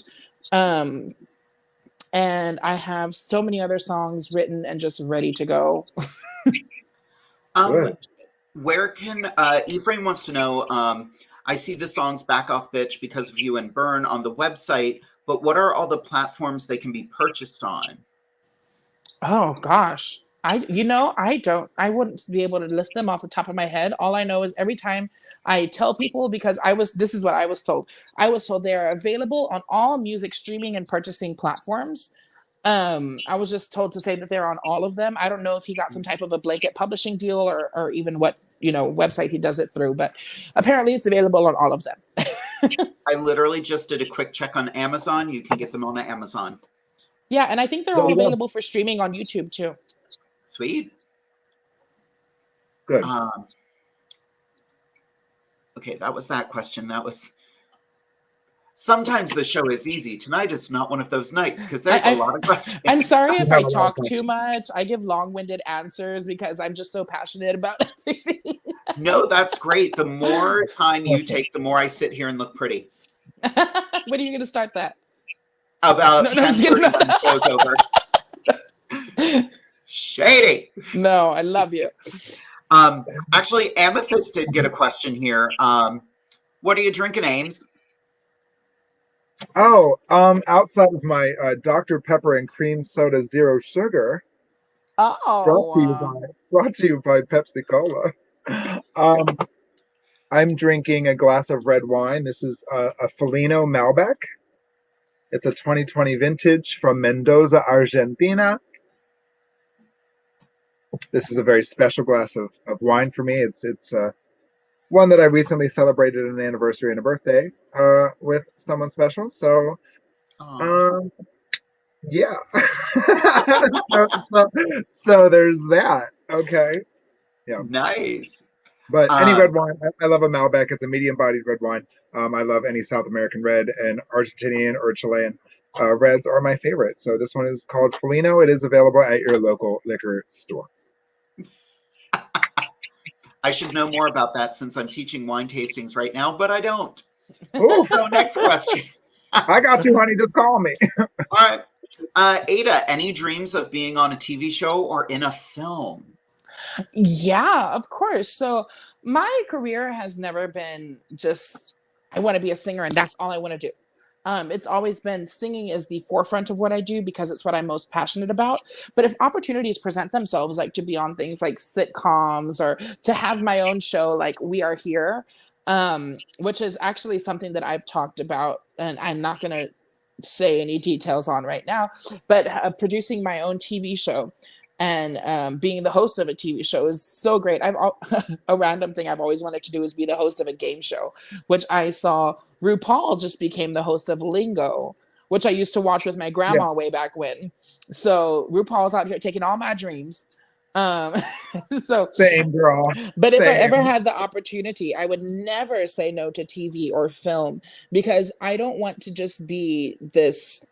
Speaker 3: And I have so many other songs written and just ready to go.
Speaker 1: Where can Ephraim wants to know? I see the songs Back Off Bitch, Because of You, and Burn on the website, but what are all the platforms they can be purchased on? Oh
Speaker 3: gosh. I wouldn't be able to list them off the top of my head. All I know is every time I tell people, because this is what I was told. I was told they are available on all music streaming and purchasing platforms. I was just told to say that they're on all of them. I don't know if he got some type of a blanket publishing deal or even what, website he does it through, but apparently it's available on all of them.
Speaker 1: I literally just did a quick check on Amazon. You can get them on Amazon.
Speaker 3: Yeah, and I think they're all available for streaming on YouTube too.
Speaker 1: Sweet.
Speaker 2: Good.
Speaker 1: Okay, that was that question. That was. Sometimes the show is easy. Tonight is not one of those nights because there's a lot of questions.
Speaker 3: I'm sorry if I talk too much. I give long-winded answers because I'm just so passionate about everything.
Speaker 1: No, that's great. The more time you take, the more I sit here and look pretty.
Speaker 3: When are you going to start that?
Speaker 1: About 10:30 when the show's over. Shady.
Speaker 3: No, I love you.
Speaker 1: Actually, Amethyst did get a question here. What are you drinking, Ames?
Speaker 2: Oh, outside of my Dr. Pepper and cream soda, zero sugar.
Speaker 3: Oh.
Speaker 2: Brought to you by Pepsi Cola. I'm drinking a glass of red wine. This is a Felino Malbec. It's a 2020 vintage from Mendoza, Argentina. This is a very special glass of wine for me. It's one that I recently celebrated an anniversary and a birthday with someone special. So, yeah. so there's that. Okay. Yeah.
Speaker 1: Nice.
Speaker 2: But any red wine, I love a Malbec. It's a medium-bodied red wine. I love any South American red, and Argentinian or Chilean reds are my favorite. So this one is called Felino. It is available at your local liquor stores.
Speaker 1: I should know more about that since I'm teaching wine tastings right now, but I don't. Ooh. So next question.
Speaker 2: I got you, honey. Just call me.
Speaker 1: All right. Ada, any dreams of being on a TV show or in a film?
Speaker 3: Yeah, of course. So my career has never been just, I want to be a singer and that's all I want to do. It's always been singing is the forefront of what I do because it's what I'm most passionate about. But if opportunities present themselves, like to be on things like sitcoms or to have my own show, like We Are Here, which is actually something that I've talked about, and I'm not going to say any details on right now, but producing my own TV show and being the host of a TV show is so great. A random thing I've always wanted to do is be the host of a game show, which I saw RuPaul just became the host of Lingo, which I used to watch with my grandma way back when. So RuPaul's out here taking all my dreams. So
Speaker 2: same girl.
Speaker 3: But if I ever had the opportunity, I would never say no to TV or film because I don't want to just be this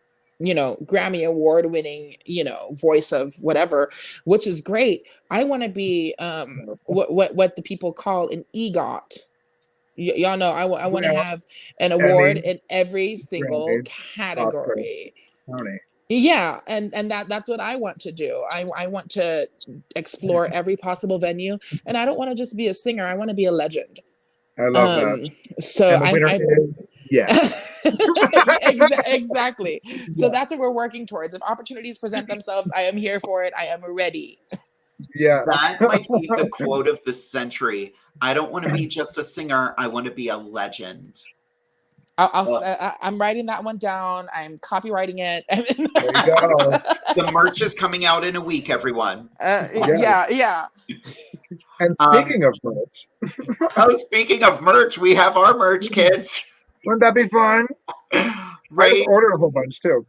Speaker 3: Grammy award winning, voice of whatever, which is great. I want to be what the people call an EGOT. Y'all know I want to have an award in every single category. Yeah, and that's what I want to do. I want to explore every possible venue, and I don't want to just be a singer. I want to be a legend.
Speaker 2: I love that.
Speaker 3: So
Speaker 2: yeah.
Speaker 3: Exactly. So that's what we're working towards. If opportunities present themselves, I am here for it. I am ready.
Speaker 2: Yeah.
Speaker 1: That might be the quote of the century. I don't want to be just a singer. I want to be a legend.
Speaker 3: I'm writing that one down. I'm copywriting it.
Speaker 2: There you go.
Speaker 1: The merch is coming out in a week, everyone.
Speaker 3: Yeah.
Speaker 2: And speaking of merch.
Speaker 1: Speaking of merch, we have our merch, kids.
Speaker 2: Wouldn't that be fun?
Speaker 1: Right?
Speaker 2: I just ordered a whole bunch too.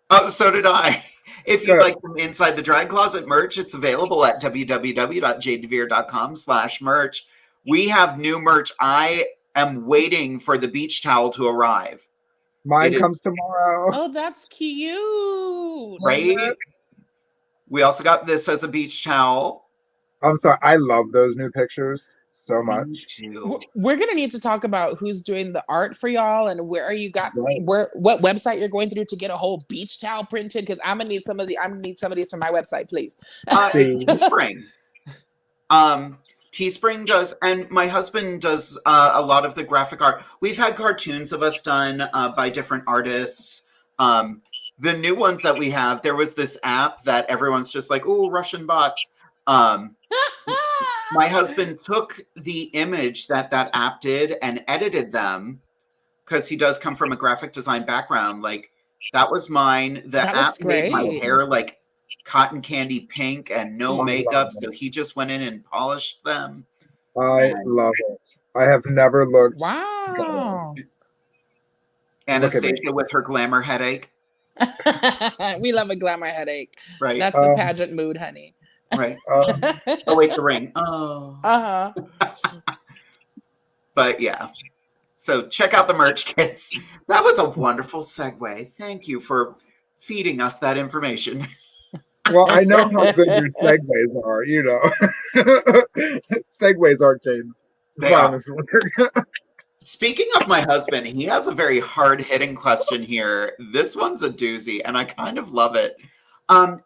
Speaker 1: Oh, so did I. If you'd like some Inside the Drag Closet merch, it's available at www.jadedevere.com/merch. We have new merch. I am waiting for the beach towel to arrive.
Speaker 2: Mine comes tomorrow.
Speaker 3: Oh, that's cute.
Speaker 1: Right? We also got this as a beach towel.
Speaker 2: I'm sorry. I love those new pictures so much.
Speaker 3: We're gonna need to talk about who's doing the art for y'all and what website you're going through to get a whole beach towel printed, because I'm gonna need some of these for my website, please.
Speaker 1: Teespring. Teespring does, and my husband does a lot of the graphic art. We've had cartoons of us done by different artists. The new ones that we have, there was this app that everyone's just like, "Ooh, Russian bots." My husband took the image that app did and edited them, because he does come from a graphic design background. Like, that was mine. The app made my hair like cotton candy pink and no makeup, so he just went in and polished them.
Speaker 2: I love it. I have never looked.
Speaker 3: Wow.
Speaker 1: Anastasia with her glamour headache.
Speaker 3: We love a glamour headache.
Speaker 1: Right.
Speaker 3: That's the pageant mood, honey.
Speaker 1: Right. Oh, wait, the ring. Oh. But yeah. So check out the merch, kids. That was a wonderful segue. Thank you for feeding us that information.
Speaker 2: Well, I know how good your segues are, you know. Segues are Jade's.
Speaker 1: Speaking of my husband, he has a very hard-hitting question here. This one's a doozy, and I kind of love it.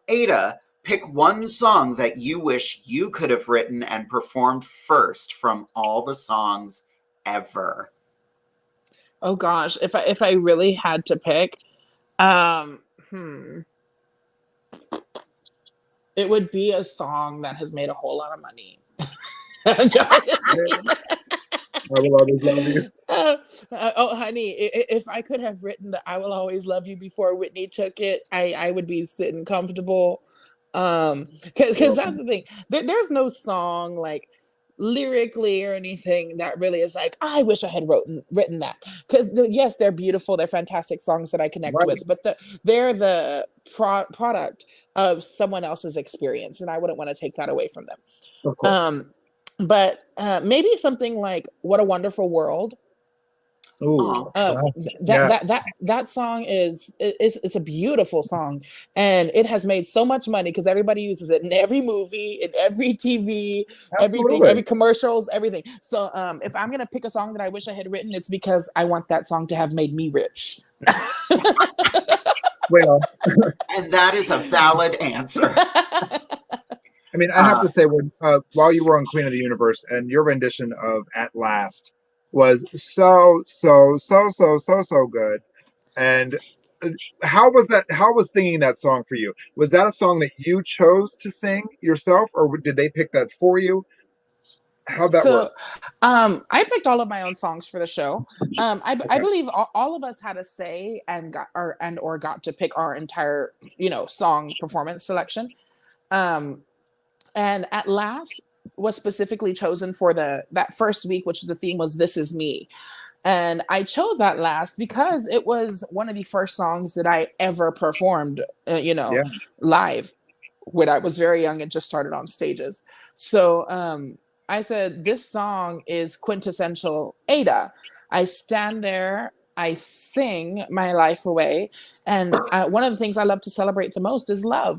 Speaker 1: Ada, pick one song that you wish you could have written and performed first from all the songs ever.
Speaker 3: Oh gosh, if I really had to pick, it would be a song that has made a whole lot of money. I
Speaker 2: Will Always Love You.
Speaker 3: Oh, honey, if I could have written the "I Will Always Love You" before Whitney took it, I would be sitting comfortable. Because that's the thing. There's no song like lyrically or anything that really is like, I wish I had written that. Because yes, they're beautiful, they're fantastic songs that I connect with, but they're the product of someone else's experience, and I wouldn't want to take that away from them.
Speaker 2: Of course.
Speaker 3: But maybe something like "What a Wonderful World."
Speaker 2: Ooh,
Speaker 3: that song is a beautiful song, and it has made so much money because everybody uses it in every movie, in every TV, everything, every commercials, everything. So if I'm gonna pick a song that I wish I had written, it's because I want that song to have made me rich.
Speaker 2: Well,
Speaker 1: and that is a valid answer.
Speaker 2: I mean, I have to say, when while you were on Queen of the Universe, and your rendition of "At Last" was so good. And how was that? How was singing that song for you? Was that a song that you chose to sing yourself, or did they pick that for you? How'd that work?
Speaker 3: I picked all of my own songs for the show. I believe all of us had a say and got to pick our entire, song performance selection. And "At Last" was specifically chosen for that first week, which the theme was "This Is Me." And I chose "That Last" because it was one of the first songs that I ever performed, live when I was very young and just started on stages. So I said, this song is quintessential Ada. I stand there, I sing my life away. And one of the things I love to celebrate the most is love.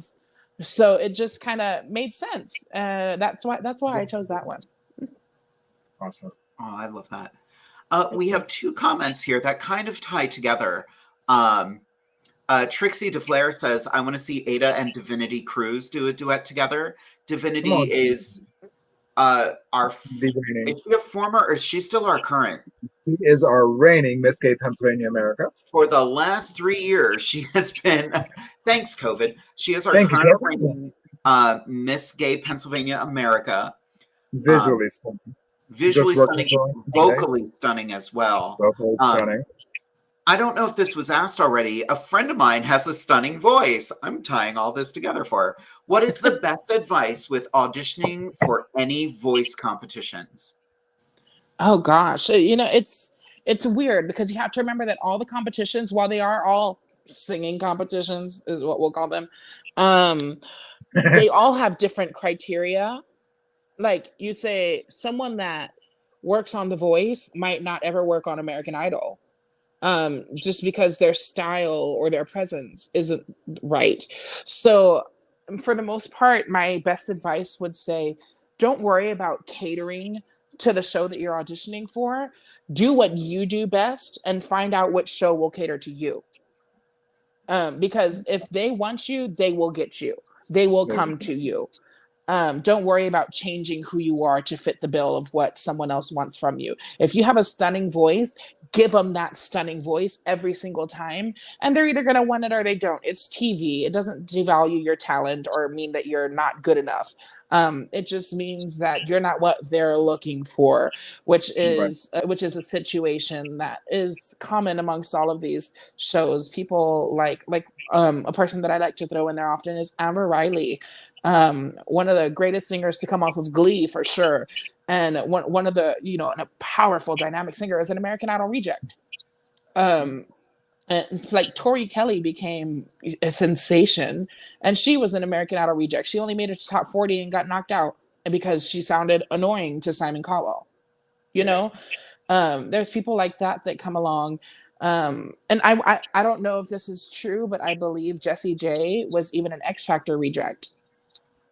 Speaker 3: So it just kind of made sense. That's why I chose that one.
Speaker 2: Awesome.
Speaker 1: Oh, I love that. We have two comments here that kind of tie together. Trixie DeVere says, I want to see Ada and Divinity Cruz do a duet together. Divinity is our is she a former, or is she still our current?
Speaker 2: She is our reigning Miss Gay Pennsylvania America.
Speaker 1: For the last 3 years, she has been, thanks COVID, she is our current reigning Miss Gay Pennsylvania America.
Speaker 2: Visually stunning.
Speaker 1: Visually stunning, vocally stunning as well.
Speaker 2: Vocally stunning.
Speaker 1: I don't know if this was asked already. A friend of mine has a stunning voice. I'm tying all this together for her. What is the best advice with auditioning for any voice competitions?
Speaker 3: Oh gosh, it's weird because you have to remember that all the competitions, while they are all singing competitions, is what we'll call them, they all have different criteria. Like you say, someone that works on The Voice might not ever work on American Idol, just because their style or their presence isn't right. So for the most part, my best advice would say, don't worry about catering to the show that you're auditioning for. Do what you do best and find out which show will cater to you. Because if they want you, they will get you. They will come to you. Don't worry about changing who you are to fit the bill of what someone else wants from you. If you have a stunning voice, give them that stunning voice every single time, and they're either going to want it or they don't. It's TV. It doesn't devalue your talent or mean that you're not good enough. It just means that you're not what they're looking for, which is a situation that is common amongst all of these shows. People like a person that I like to throw in there often is Amber Riley. One of the greatest singers to come off of Glee, for sure. And one of the, a powerful dynamic singer is an American Idol reject. And like Tori Kelly became a sensation, and she was an American Idol reject. She only made it to top 40 and got knocked out, and because she sounded annoying to Simon Cowell. There's people like that come along. And I don't know if this is true, but I believe Jessie J was even an X Factor reject.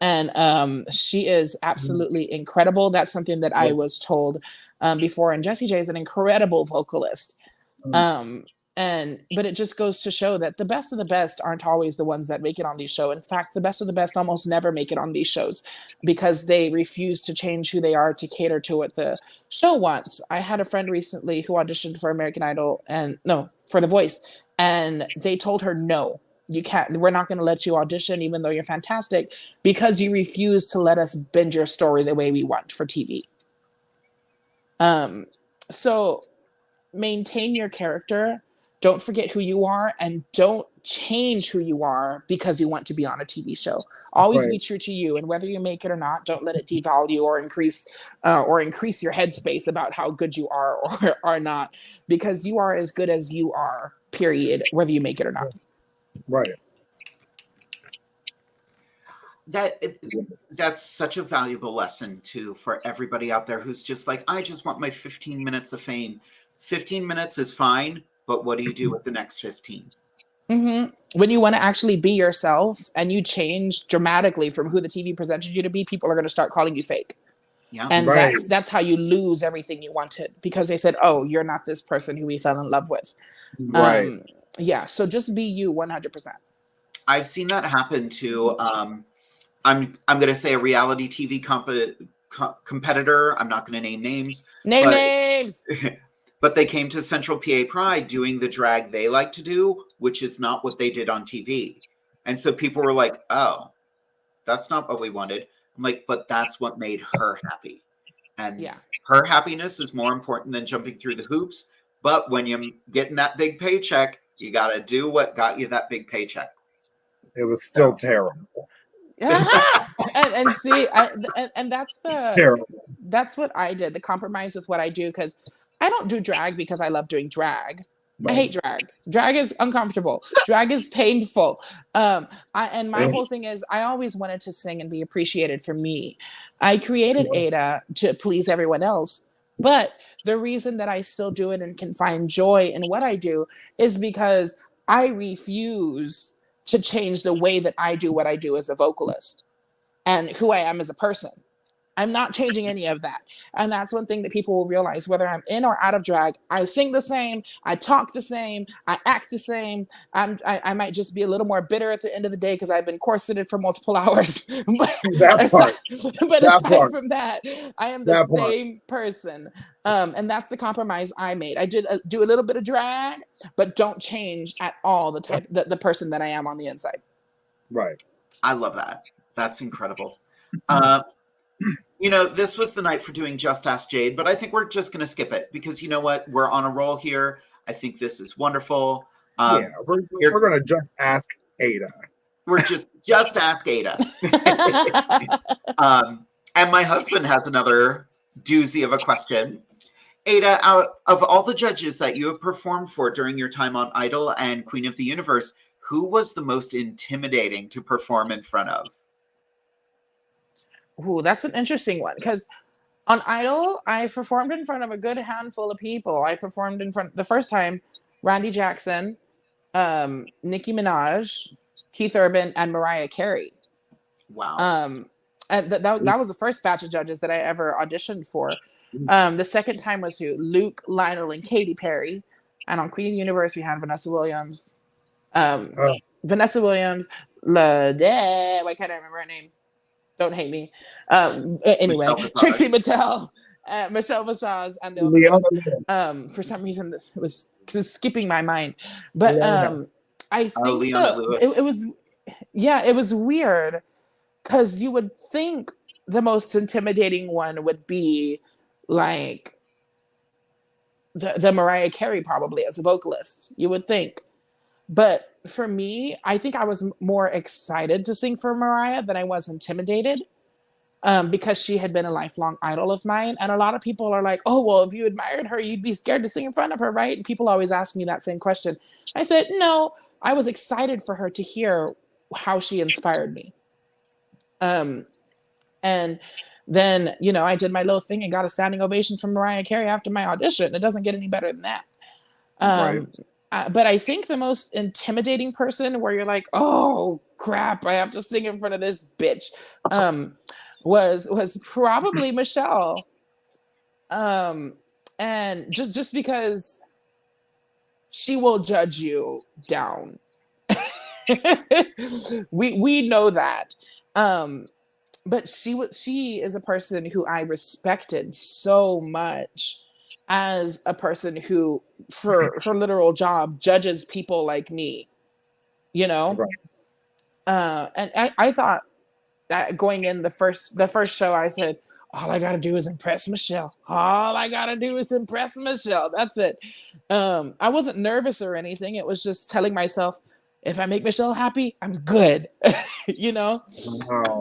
Speaker 3: And she is absolutely incredible. That's something that I was told before. And Jessie J is an incredible vocalist. But it just goes to show that the best of the best aren't always the ones that make it on these shows. In fact, the best of the best almost never make it on these shows because they refuse to change who they are to cater to what the show wants. I had a friend recently who auditioned for American Idol for The Voice, and they told her, no, you can't, we're not going to let you audition even though you're fantastic because you refuse to let us bend your story the way we want for TV. So maintain your character. Don't forget who you are, and don't change who you are because you want to be on a TV show. Always be true to you, and whether you make it or not, don't let it devalue or increase your headspace about how good you are or are not, because you are as good as you are, period, whether you make it or not.
Speaker 2: Right.
Speaker 1: That's such a valuable lesson too for everybody out there who's just like, I just want my 15 minutes of fame. 15 minutes is fine, but what do you do with the next 15?
Speaker 3: Mm-hmm. When you want to actually be yourself and you change dramatically from who the TV presented you to be, people are going to start calling you fake. Yeah. And that's how you lose everything you wanted, because they said, oh, you're not this person who we fell in love with. Right. Yeah. So just be you 100%.
Speaker 1: I've seen that happen to, I'm going to say a reality TV competitor. I'm not going to name names.
Speaker 3: Names.
Speaker 1: But they came to Central PA Pride doing the drag they like to do, which is not what they did on TV. And so people were like, oh, that's not what we wanted. I'm like, but that's what made her happy. And her happiness is more important than jumping through the hoops. But when you're getting that big paycheck, you got to do what got you that big paycheck.
Speaker 2: It was still terrible.
Speaker 3: and see, that's
Speaker 2: terrible.
Speaker 3: That's what I did. The compromise with what I do, because I don't do drag because I love doing drag. Right. I hate drag. Drag is uncomfortable. Drag is painful. And my whole thing is, I always wanted to sing and be appreciated for me. I created ADA to please everyone else, but the reason that I still do it and can find joy in what I do is because I refuse to change the way that I do what I do as a vocalist and who I am as a person. I'm not changing any of that. And that's one thing that people will realize, whether I'm in or out of drag, I sing the same, I talk the same, I act the same. I might just be a little more bitter at the end of the day because I've been corseted for multiple hours. But aside from that, I am the same person. And that's the compromise I made. I did do a little bit of drag, but don't change at all the person that I am on the inside.
Speaker 2: Right.
Speaker 1: I love that. That's incredible. This was the night for doing Just Ask Jade, but I think we're just going to skip it because you know what? We're on a roll here. I think this is wonderful.
Speaker 2: Yeah, we're going to just ask Ada.
Speaker 1: We're just ask Ada. And my husband has another doozy of a question. Ada, out of all the judges that you have performed for during your time on Idol and Queen of the Universe, who was the most intimidating to perform in front of?
Speaker 3: Ooh, that's an interesting one, because on Idol, I performed in front of a good handful of people. I performed in front the first time, Randy Jackson, Nicki Minaj, Keith Urban, and Mariah Carey.
Speaker 1: Wow.
Speaker 3: And that was the first batch of judges that I ever auditioned for. The second time was who? Luke, Lionel, and Katy Perry. And on Queen of the Universe, we had Vanessa Williams. Vanessa Williams, why can't I remember her name? Don't hate me. Anyway, Trixie Mattel, Michelle Visage, and for some reason it was skipping my mind. But I think it was weird, because you would think the most intimidating one would be like the Mariah Carey, probably, as a vocalist, you would think. But for me, I think I was more excited to sing for Mariah than I was intimidated, because she had been a lifelong idol of mine. And a lot of people are like, oh, well, if you admired her, you'd be scared to sing in front of her, right? And people always ask me that same question. I said, no, I was excited for her to hear how she inspired me. And then, I did my little thing and got a standing ovation from Mariah Carey after my audition. It doesn't get any better than that. Right. But I think the most intimidating person, where you're like, oh crap, I have to sing in front of this bitch, was probably Michelle. And just because she will judge you down. we know that. But she is a person who I respected so much, as a person who, for her literal job, judges people like me, Right. And I thought that going in the first show, I said, all I gotta do is impress Michelle. All I gotta do is impress Michelle. That's it. I wasn't nervous or anything. It was just telling myself, if I make Michelle happy, I'm good. Wow.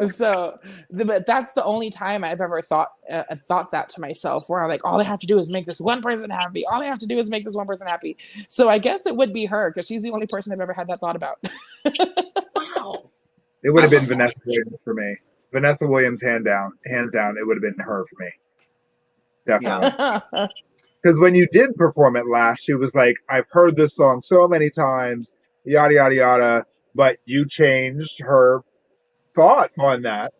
Speaker 3: So, but that's the only time I've ever thought that to myself, where I'm like, all I have to do is make this one person happy. All I have to do is make this one person happy. So I guess it would be her, because she's the only person I've ever had that thought about.
Speaker 2: Wow. It would have been Vanessa Williams for me. Vanessa Williams, hands down, it would have been her for me. Definitely. Because when you did perform it last, she was like, I've heard this song so many times, yada, yada, yada. But you changed her thought on that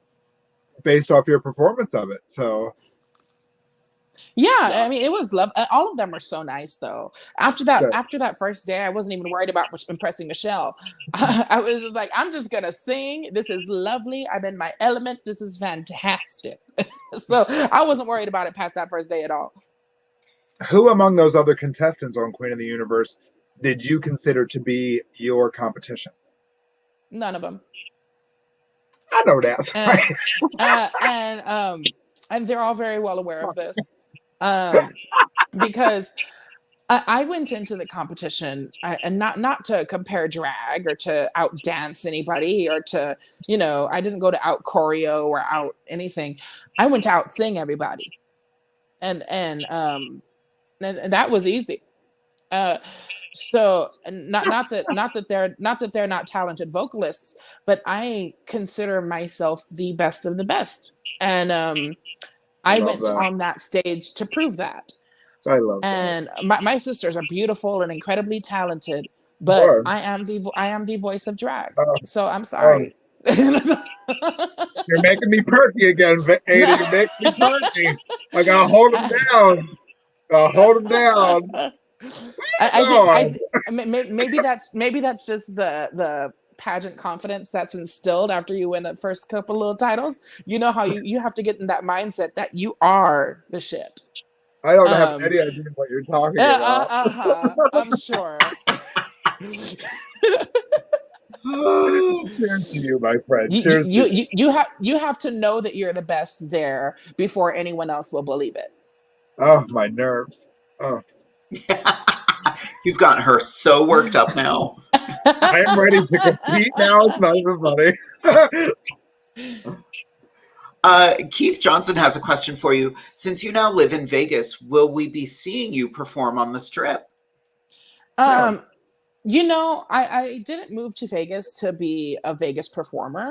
Speaker 2: based off your performance of it. So,
Speaker 3: yeah. I mean, it was love. All of them were so nice, though. After that first day, I wasn't even worried about impressing Michelle. I was just like, I'm just gonna sing. This is lovely. I'm in my element. This is fantastic. So I wasn't worried about it past that first day at all.
Speaker 2: Who among those other contestants on Queen of the Universe did you consider to be your competition?
Speaker 3: None of them.
Speaker 2: I know that.
Speaker 3: And they're all very well aware of this, because I went into the competition and not to compare drag or to outdance anybody, or to, I didn't go to out choreo or out anything. I went to out sing everybody, and that was easy. So not that they're not talented vocalists, but I consider myself the best of the best, and I went on that stage to prove that.
Speaker 2: I love that.
Speaker 3: And my sisters are beautiful and incredibly talented, but I am the voice of drag. So I'm sorry.
Speaker 2: You're making me perky again, Ada. You're making me perky. I gotta hold them down. Hold them down.
Speaker 3: I think maybe that's just the pageant confidence that's instilled after you win the first couple little titles. You know how you have to get in that mindset that you are the shit.
Speaker 2: I don't have any idea what you're talking about.
Speaker 3: I'm sure.
Speaker 2: Cheers to you, my friend. Cheers.
Speaker 3: You have to know that you're the best there before anyone else will believe it.
Speaker 2: Oh, my nerves. Oh.
Speaker 1: You've got her so worked up now.
Speaker 2: I am ready to compete now. It's not even funny.
Speaker 1: Keith Johnson has a question for you. Since you now live in Vegas, will we be seeing you perform on the Strip?
Speaker 3: You know, I didn't move to Vegas to be a Vegas performer.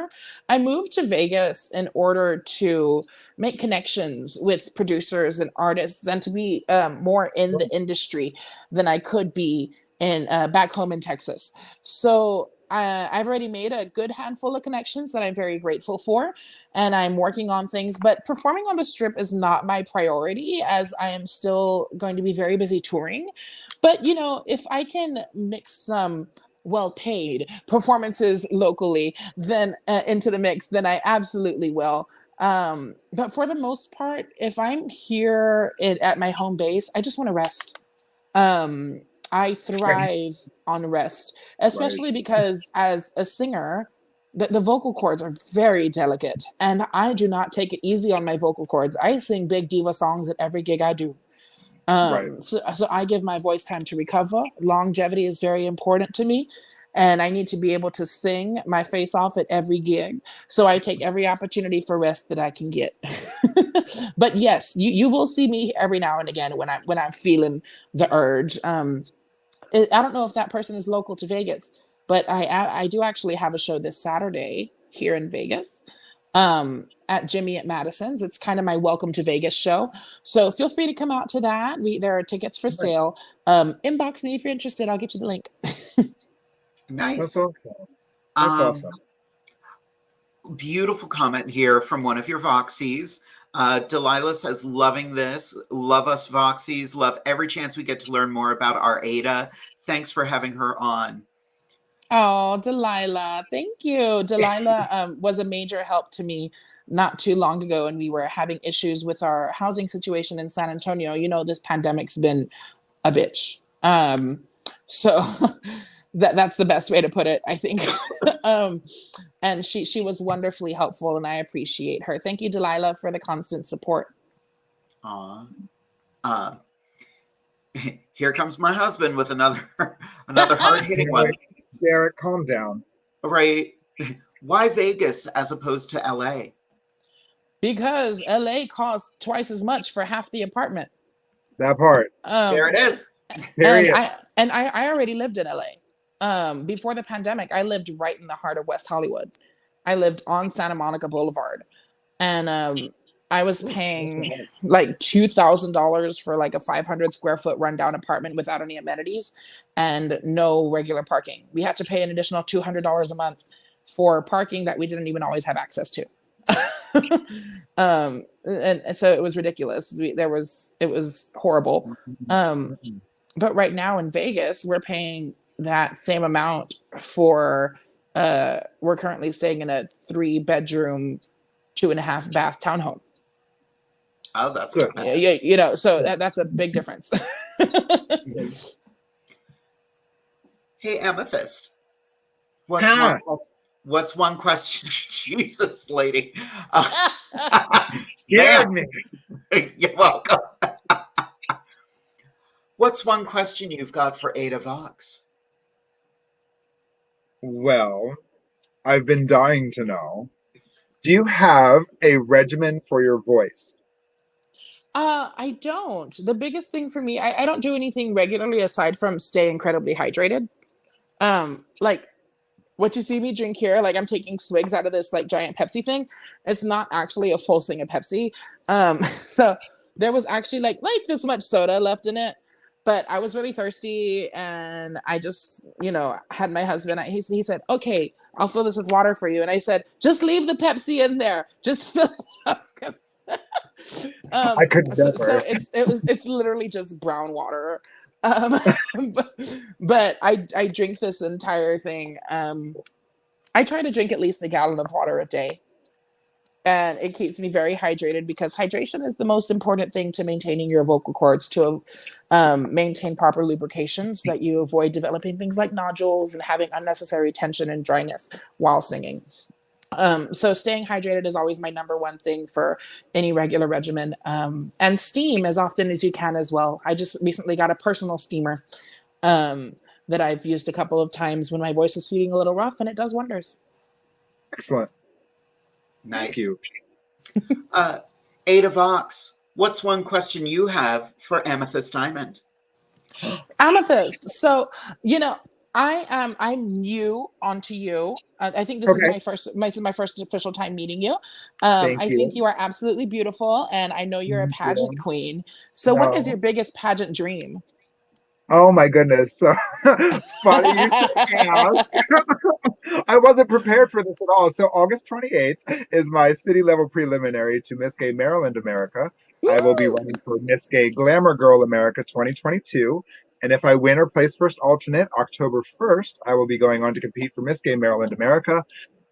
Speaker 3: I moved to Vegas in order to make connections with producers and artists and to be more in the industry than I could be in back home in Texas. So I've already made a good handful of connections that I'm very grateful for, and I'm working on things. But performing on the Strip is not my priority, as I am still going to be very busy touring. But, you know, if I can mix some well-paid performances locally then into the mix, then I absolutely will. But for the most part, if I'm here at my home base, I just want to rest. I thrive on rest, especially because as a singer, the vocal cords are very delicate, and I do not take it easy on my vocal cords. I sing big diva songs at every gig I do. So I give my voice time to recover. Longevity is very important to me, and I need to be able to sing my face off at every gig. So I take every opportunity for rest that I can get. But yes, you will see me every now and again when I'm feeling the urge. I don't know if that person is local to Vegas, but I do actually have a show this Saturday here in Vegas. At Jimmy at Madison's. It's kind of my welcome to Vegas show. So feel free to come out to that. There are tickets for sale. Inbox me if you're interested. I'll get you the link.
Speaker 1: Nice.
Speaker 2: That's awesome. That's awesome.
Speaker 1: Beautiful comment here from one of your Voxies. Delilah says, loving this. Love us Voxies. Love every chance we get to learn more about our Ada. Thanks for having her on.
Speaker 3: Oh, Delilah. Thank you. Delilah was a major help to me not too long ago, and we were having issues with our housing situation in San Antonio. You know, this pandemic's been a bitch. So that's the best way to put it, I think. And she was wonderfully helpful, and I appreciate her. Thank you, Delilah, for the constant support.
Speaker 1: Here comes my husband with another hard-hitting one.
Speaker 2: Derek, calm down.
Speaker 1: Right. Why Vegas as opposed to LA?
Speaker 3: Because LA costs twice as much for half the apartment.
Speaker 2: That part.
Speaker 1: There it is.
Speaker 3: I already lived in LA. Before the pandemic, I lived right in the heart of West Hollywood. I lived on Santa Monica Boulevard. And I was paying like $2,000 for like a 500 square foot rundown apartment without any amenities and no regular parking. We had to pay an additional $200 a month for parking that we didn't even always have access to. And so it was ridiculous. It was horrible. But right now in Vegas, we're paying that same amount for, we're currently staying in a 3-bedroom, 2.5 bath townhome.
Speaker 1: Oh, that's good.
Speaker 3: Yeah, you know, so that's a big difference.
Speaker 1: Hey, Amethyst. What's one question? Jesus, lady.
Speaker 2: Scared me.
Speaker 1: You're welcome. What's one question you've got for ADA VOX?
Speaker 2: Well, I've been dying to know. Do you have a regimen for your voice?
Speaker 3: I don't. The biggest thing for me, I don't do anything regularly aside from stay incredibly hydrated. Like what you see me drink here, like I'm taking swigs out of this like giant Pepsi thing. It's not actually a full thing of Pepsi. So there was actually like this much soda left in it, but I was really thirsty and I just, you know, had my husband, he said, okay, I'll fill this with water for you. And I said, just leave the Pepsi in there. Just fill it up.
Speaker 2: I could never.
Speaker 3: So it's literally just brown water. But I drink this entire thing. I try to drink at least a gallon of water a day, and it keeps me very hydrated because hydration is the most important thing to maintaining your vocal cords, to maintain proper lubrication so that you avoid developing things like nodules and having unnecessary tension and dryness while singing. So staying hydrated is always my number one thing for any regular regimen. And steam as often as you can as well. I just recently got a personal steamer. that I've used a couple of times when my voice is feeling a little rough, and it does wonders.
Speaker 2: Excellent.
Speaker 1: Nice.
Speaker 2: Thank you.
Speaker 1: Ada Vox, what's one question you have for Amethyst Diamond?
Speaker 3: Amethyst. So, I'm new onto you. I think this is my first official time meeting you.
Speaker 2: Thank
Speaker 3: I
Speaker 2: you.
Speaker 3: think you are absolutely beautiful, and I know you're a
Speaker 2: Thank
Speaker 3: pageant
Speaker 2: you.
Speaker 3: queen. So, what is your biggest pageant dream?
Speaker 2: Oh my goodness. So funny you should ask. I wasn't prepared for this at all. So August 28th is my city level preliminary to Miss Gay Maryland America. I will be running for Miss Gay Glamour Girl America 2022. And if I win or place first alternate, October 1st, I will be going on to compete for Miss Gay Maryland America.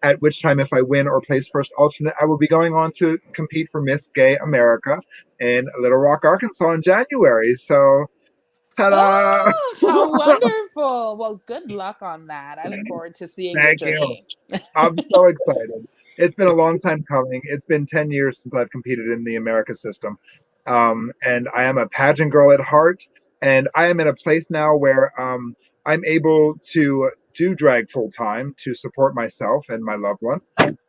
Speaker 2: At which time, if I win or place first alternate, I will be going on to compete for Miss Gay America in Little Rock, Arkansas in January. So ta-da!
Speaker 3: Oh, how wonderful. Well, good luck on that. I look forward to seeing your
Speaker 2: Thank you.
Speaker 3: journey.
Speaker 2: I'm so excited. It's been a long time coming. It's been 10 years since I've competed in the America system. And I am a pageant girl at heart. And I am in a place now where I'm able to do drag full time to support myself and my loved one,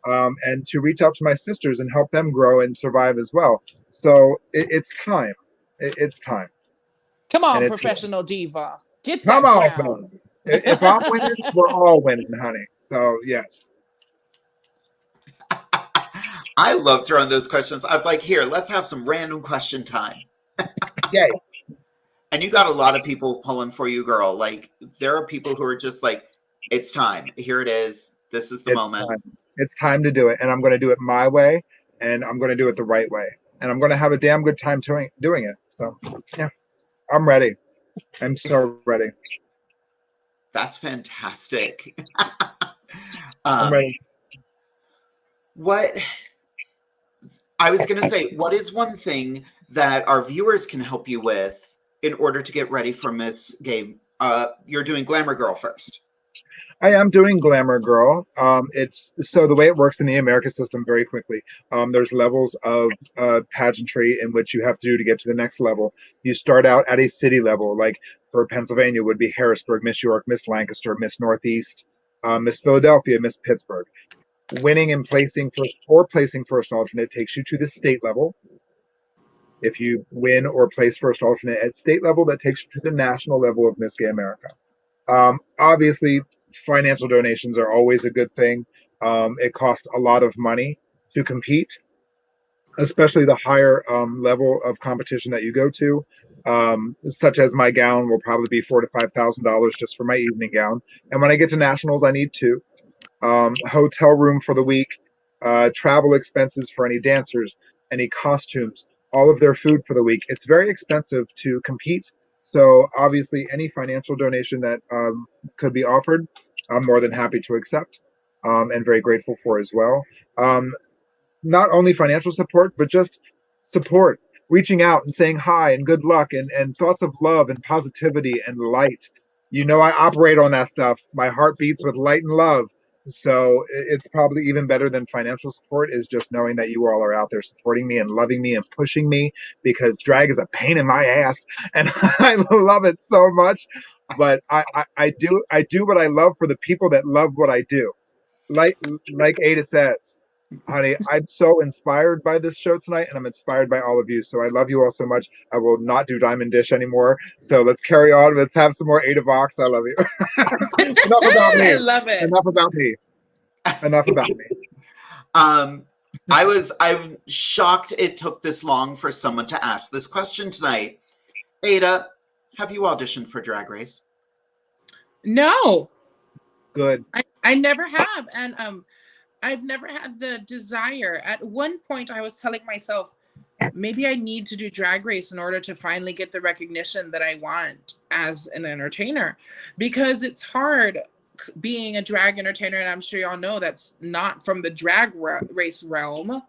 Speaker 2: and to reach out to my sisters and help them grow and survive as well. So it's time. It's time.
Speaker 3: Come on,
Speaker 2: And it's
Speaker 3: professional diva. Get
Speaker 2: come
Speaker 3: that
Speaker 2: on,
Speaker 3: crown.
Speaker 2: man. If I'm winning, we're all winning, honey. So yes.
Speaker 1: I love throwing those questions. I was like, here, let's have some random question time.
Speaker 2: Yay.
Speaker 1: And you got a lot of people pulling for you, girl. Like, there are people who are just like, it's time. Here it is. This is the moment.
Speaker 2: Time. It's time to do it. And I'm going to do it my way. And I'm going to do it the right way. And I'm going to have a damn good time doing it. So, yeah, I'm ready. I'm so ready.
Speaker 1: That's fantastic.
Speaker 2: I'm ready.
Speaker 1: What I was going to say, what is one thing that our viewers can help you with in order to get ready for Miss Gay? You're doing Glamour Girl first.
Speaker 2: I am doing Glamour Girl. It's so the way it works in the America system very quickly. There's levels of pageantry in which you have to do to get to the next level. You start out at a city level, like for Pennsylvania would be Harrisburg, Miss York, Miss Lancaster, Miss Northeast, Miss Philadelphia, Miss Pittsburgh. Winning and placing first alternate takes you to the state level. If you win or place first alternate at state level, that takes you to the national level of Miss Gay America. Obviously, financial donations are always a good thing. It costs a lot of money to compete, especially the higher level of competition that you go to, such as my gown will probably be $4,000 to $5,000 just for my evening gown. And when I get to nationals, I need two. Hotel room for the week, travel expenses for any dancers, any costumes, all of their food for the week. It's very expensive to compete. So obviously any financial donation that could be offered, I'm more than happy to accept, and very grateful for as well. Not only financial support, but just support, reaching out and saying hi and good luck and thoughts of love and positivity and light. You know, I operate on that stuff. My heart beats with light and love. So it's probably even better than financial support is just knowing that you all are out there supporting me and loving me and pushing me, because drag is a pain in my ass and I love it so much. But I do what I love for the people that love what I do. Like Ada says, honey, I'm so inspired by this show tonight, and I'm inspired by all of you. So I love you all so much. I will not do Diamond Dish anymore. So let's carry on. Let's have some more Ada Vox. I love you. Enough about me.
Speaker 3: I love it.
Speaker 2: Enough about me. Enough about me.
Speaker 1: I'm shocked it took this long for someone to ask this question tonight. Ada, have you auditioned for Drag Race?
Speaker 3: No.
Speaker 2: Good.
Speaker 3: I never have. And I've never had the desire. At one point, I was telling myself, maybe I need to do Drag Race in order to finally get the recognition that I want as an entertainer, because it's hard being a drag entertainer. And I'm sure y'all know that's not from the drag race realm,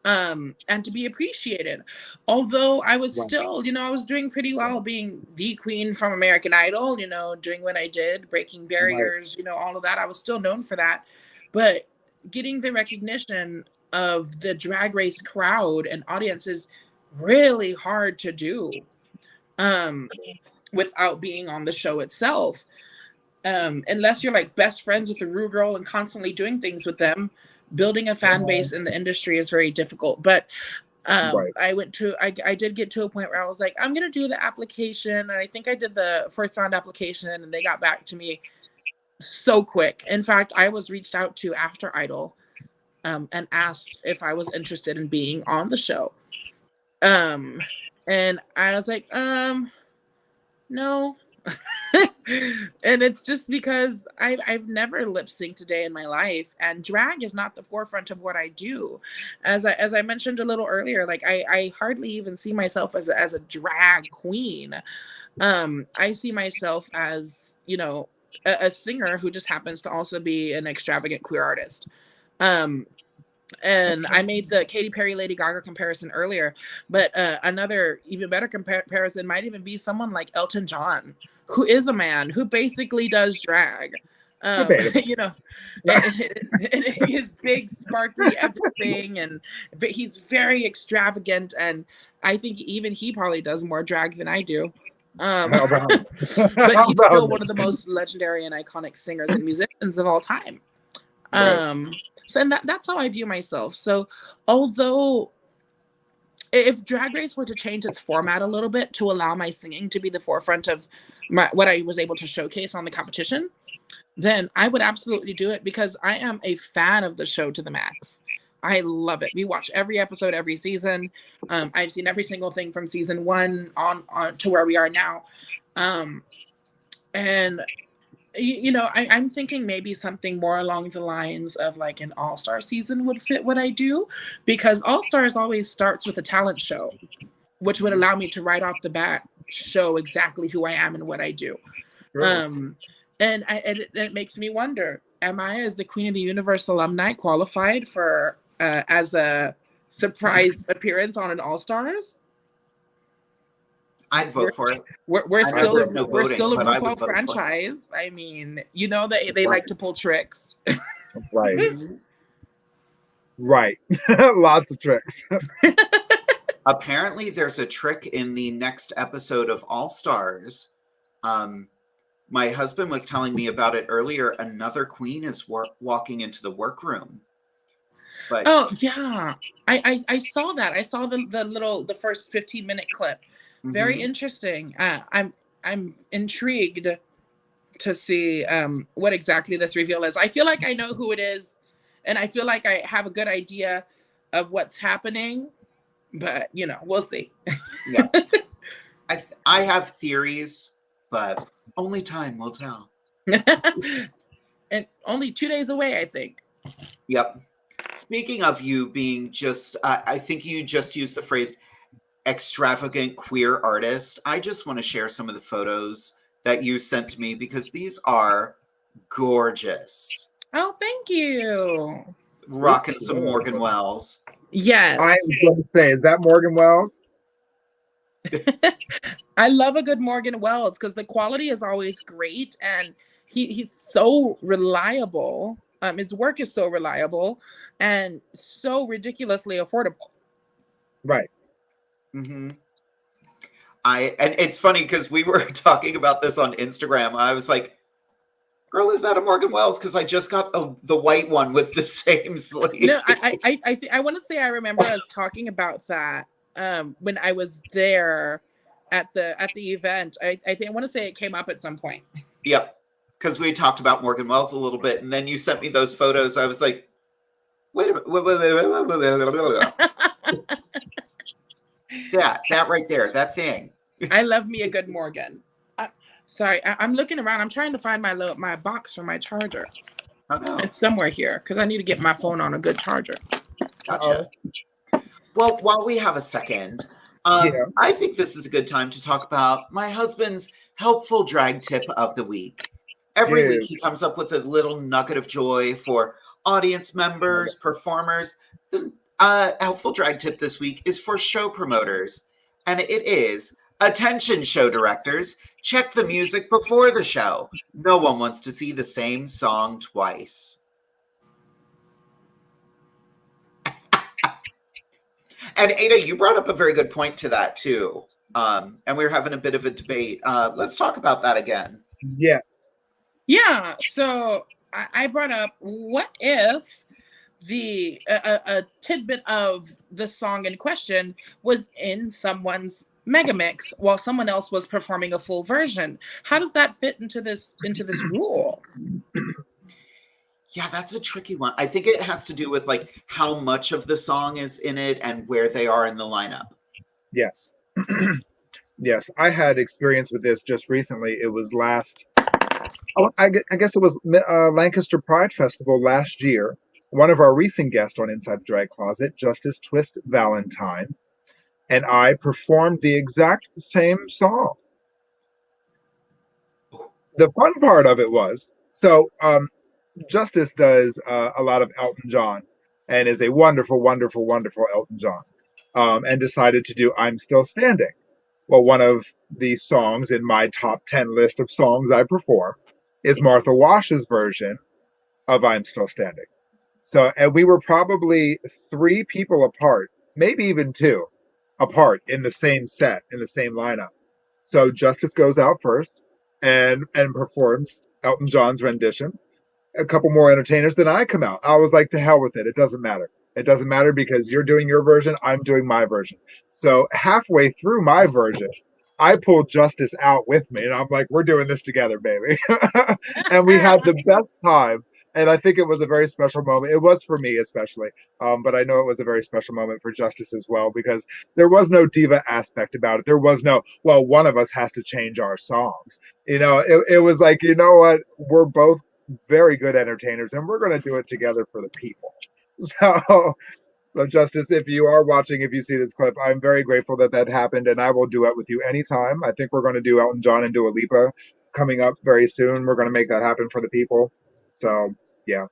Speaker 3: and to be appreciated. Although I was still, I was doing pretty well being the queen from American Idol, doing what I did, breaking barriers, all of that. I was still known for that. But getting the recognition of the drag race crowd and audience is really hard to do. without being on the show itself. Unless you're like best friends with a Rue girl and constantly doing things with them, building a fan base in the industry is very difficult. But I did get to a point where I was like, I'm going to do the application. And I think I did the first round application and they got back to me so quick. In fact, I was reached out to after Idol and asked if I was interested in being on the show. And I was like, no. And it's just because I've never lip synced a day in my life, and drag is not the forefront of what I do. As I mentioned a little earlier, like I hardly even see myself as a drag queen. I see myself as, you know, a singer who just happens to also be an extravagant queer artist. And I made the Katy Perry Lady Gaga comparison earlier, but another even better comparison might even be someone like Elton John, who is a man who basically does drag. You know, and his big sparkly everything, and he's very extravagant, and I think even he probably does more drag than I do. But he's still one of the most legendary and iconic singers and musicians of all time. So, and that's how I view myself. So although if Drag Race were to change its format a little bit to allow my singing to be the forefront of what I was able to showcase on the competition, then I would absolutely do it, because I am a fan of the show to the max. I love it. We watch every episode, every season. I've seen every single thing from season 1 on to where we are now. And you know, I'm thinking maybe something more along the lines of like an all-star season would fit what I do, because All-Stars always starts with a talent show, which would allow me to right off the bat show exactly who I am and what I do. And it makes me wonder, am I, as the Queen of the Universe alumni, qualified for as a surprise appearance on an All-Stars?
Speaker 1: I'd vote for it.
Speaker 3: We're still a RuPaul franchise. I mean, you know that they like to pull tricks.
Speaker 2: Right. Right. Lots of tricks.
Speaker 1: Apparently, there's a trick in the next episode of All Stars. My husband was telling me about it earlier. Another queen is walking into the workroom. But
Speaker 3: oh yeah, I saw that. I saw the first 15-minute clip. Very interesting. I'm intrigued to see what exactly this reveal is. I feel like I know who it is, and I feel like I have a good idea of what's happening, but you know, we'll see.
Speaker 1: Yeah, I have theories, but only time will tell.
Speaker 3: And only 2 days away, I think.
Speaker 1: Yep. Speaking of you being just, I think you just used the phrase extravagant queer artist. I just want to share some of the photos that you sent to me, because these are gorgeous.
Speaker 3: Oh, thank you.
Speaker 1: Rocking some Morgan Wells.
Speaker 3: Yes.
Speaker 2: I was going to say, is that Morgan Wells?
Speaker 3: I love a good Morgan Wells, because the quality is always great, and he's so reliable. His work is so reliable and so ridiculously affordable.
Speaker 2: Right.
Speaker 1: And it's funny because we were talking about this on Instagram. I was like, girl, is that a Morgan Wells? Because I just got the white one with the same sleeve.
Speaker 3: No, I want to say I remember us talking about that when I was there at the event. I want to say it came up at some point.
Speaker 1: Yep, because we talked about Morgan Wells a little bit, and then you sent me those photos. I was like, wait a minute, wait. That right there, that thing.
Speaker 3: I love me a good Morgan. Sorry, I'm looking around. I'm trying to find my box for my charger.
Speaker 1: Oh, no.
Speaker 3: It's somewhere here, because I need to get my phone on a good charger.
Speaker 1: Gotcha. Well, while we have a second, I think this is a good time to talk about my husband's helpful drag tip of the week. Every week he comes up with a little nugget of joy for audience members, performers. The helpful drag tip this week is for show promoters, and it is: attention, show directors, check the music before the show. No one wants to see the same song twice. And Ada, you brought up a very good point to that too. And we were having a bit of a debate. Let's talk about that again.
Speaker 2: Yes.
Speaker 3: Yeah. So I brought up, what if a tidbit of the song in question was in someone's mega mix while someone else was performing a full version? How does that fit into this rule?
Speaker 1: Yeah, that's a tricky one. I think it has to do with like how much of the song is in it and where they are in the lineup.
Speaker 2: Yes. Yes, I had experience with this just recently. It was I guess it was Lancaster Pride Festival last year. One of our recent guests on Inside the Drag Closet, Justice Twist Valentine, and I performed the exact same song. The fun part of it was, Justice does a lot of Elton John and is a wonderful, wonderful, wonderful Elton John, and decided to do I'm Still Standing. Well, one of the songs in my top 10 list of songs I perform is Martha Wash's version of I'm Still Standing. So, and we were probably 3 people apart, maybe even 2 apart in the same set, in the same lineup. So Justice goes out first and performs Elton John's rendition. A couple more entertainers, then I come out. I was like, to hell with it. It doesn't matter. It doesn't matter because you're doing your version, I'm doing my version. So halfway through my version, I pulled Justice out with me, and I'm like, we're doing this together, baby. And we had the best time. And I think it was a very special moment. It was for me especially, but I know it was a very special moment for Justice as well, because there was no diva aspect about it. There was no, well, one of us has to change our songs. You know, it was like, you know what? We're both very good entertainers, and we're going to do it together for the people. So Justice, if you are watching, if you see this clip, I'm very grateful that that happened, and I will duet with you anytime. I think we're going to do Elton John and Dua Lipa coming up very soon. We're going to make that happen for the people. So, yeah.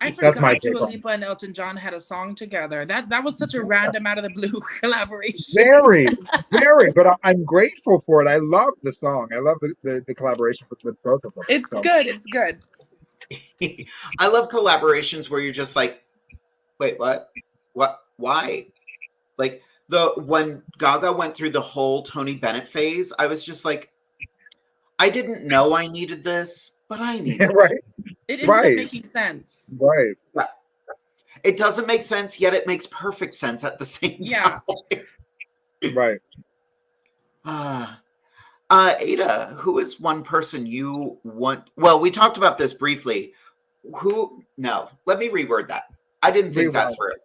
Speaker 3: I forgot Dua Lipa and Elton John had a song together. That was such a random out of the blue collaboration.
Speaker 2: Very, very. But I'm grateful for it. I love the song. I love the collaboration with both of them.
Speaker 3: It's good. It's good.
Speaker 1: I love collaborations where you're just like, wait, what? Why? Like when Gaga went through the whole Tony Bennett phase, I was just like, I didn't know I needed this, but I needed it.
Speaker 2: Right.
Speaker 3: It isn't making sense.
Speaker 2: Right.
Speaker 1: Yeah. It doesn't make sense, yet it makes perfect sense at the same time.
Speaker 2: Right.
Speaker 1: Ada, who is one person you want? Well, we talked about this briefly. No, let me reword that. I didn't think that through.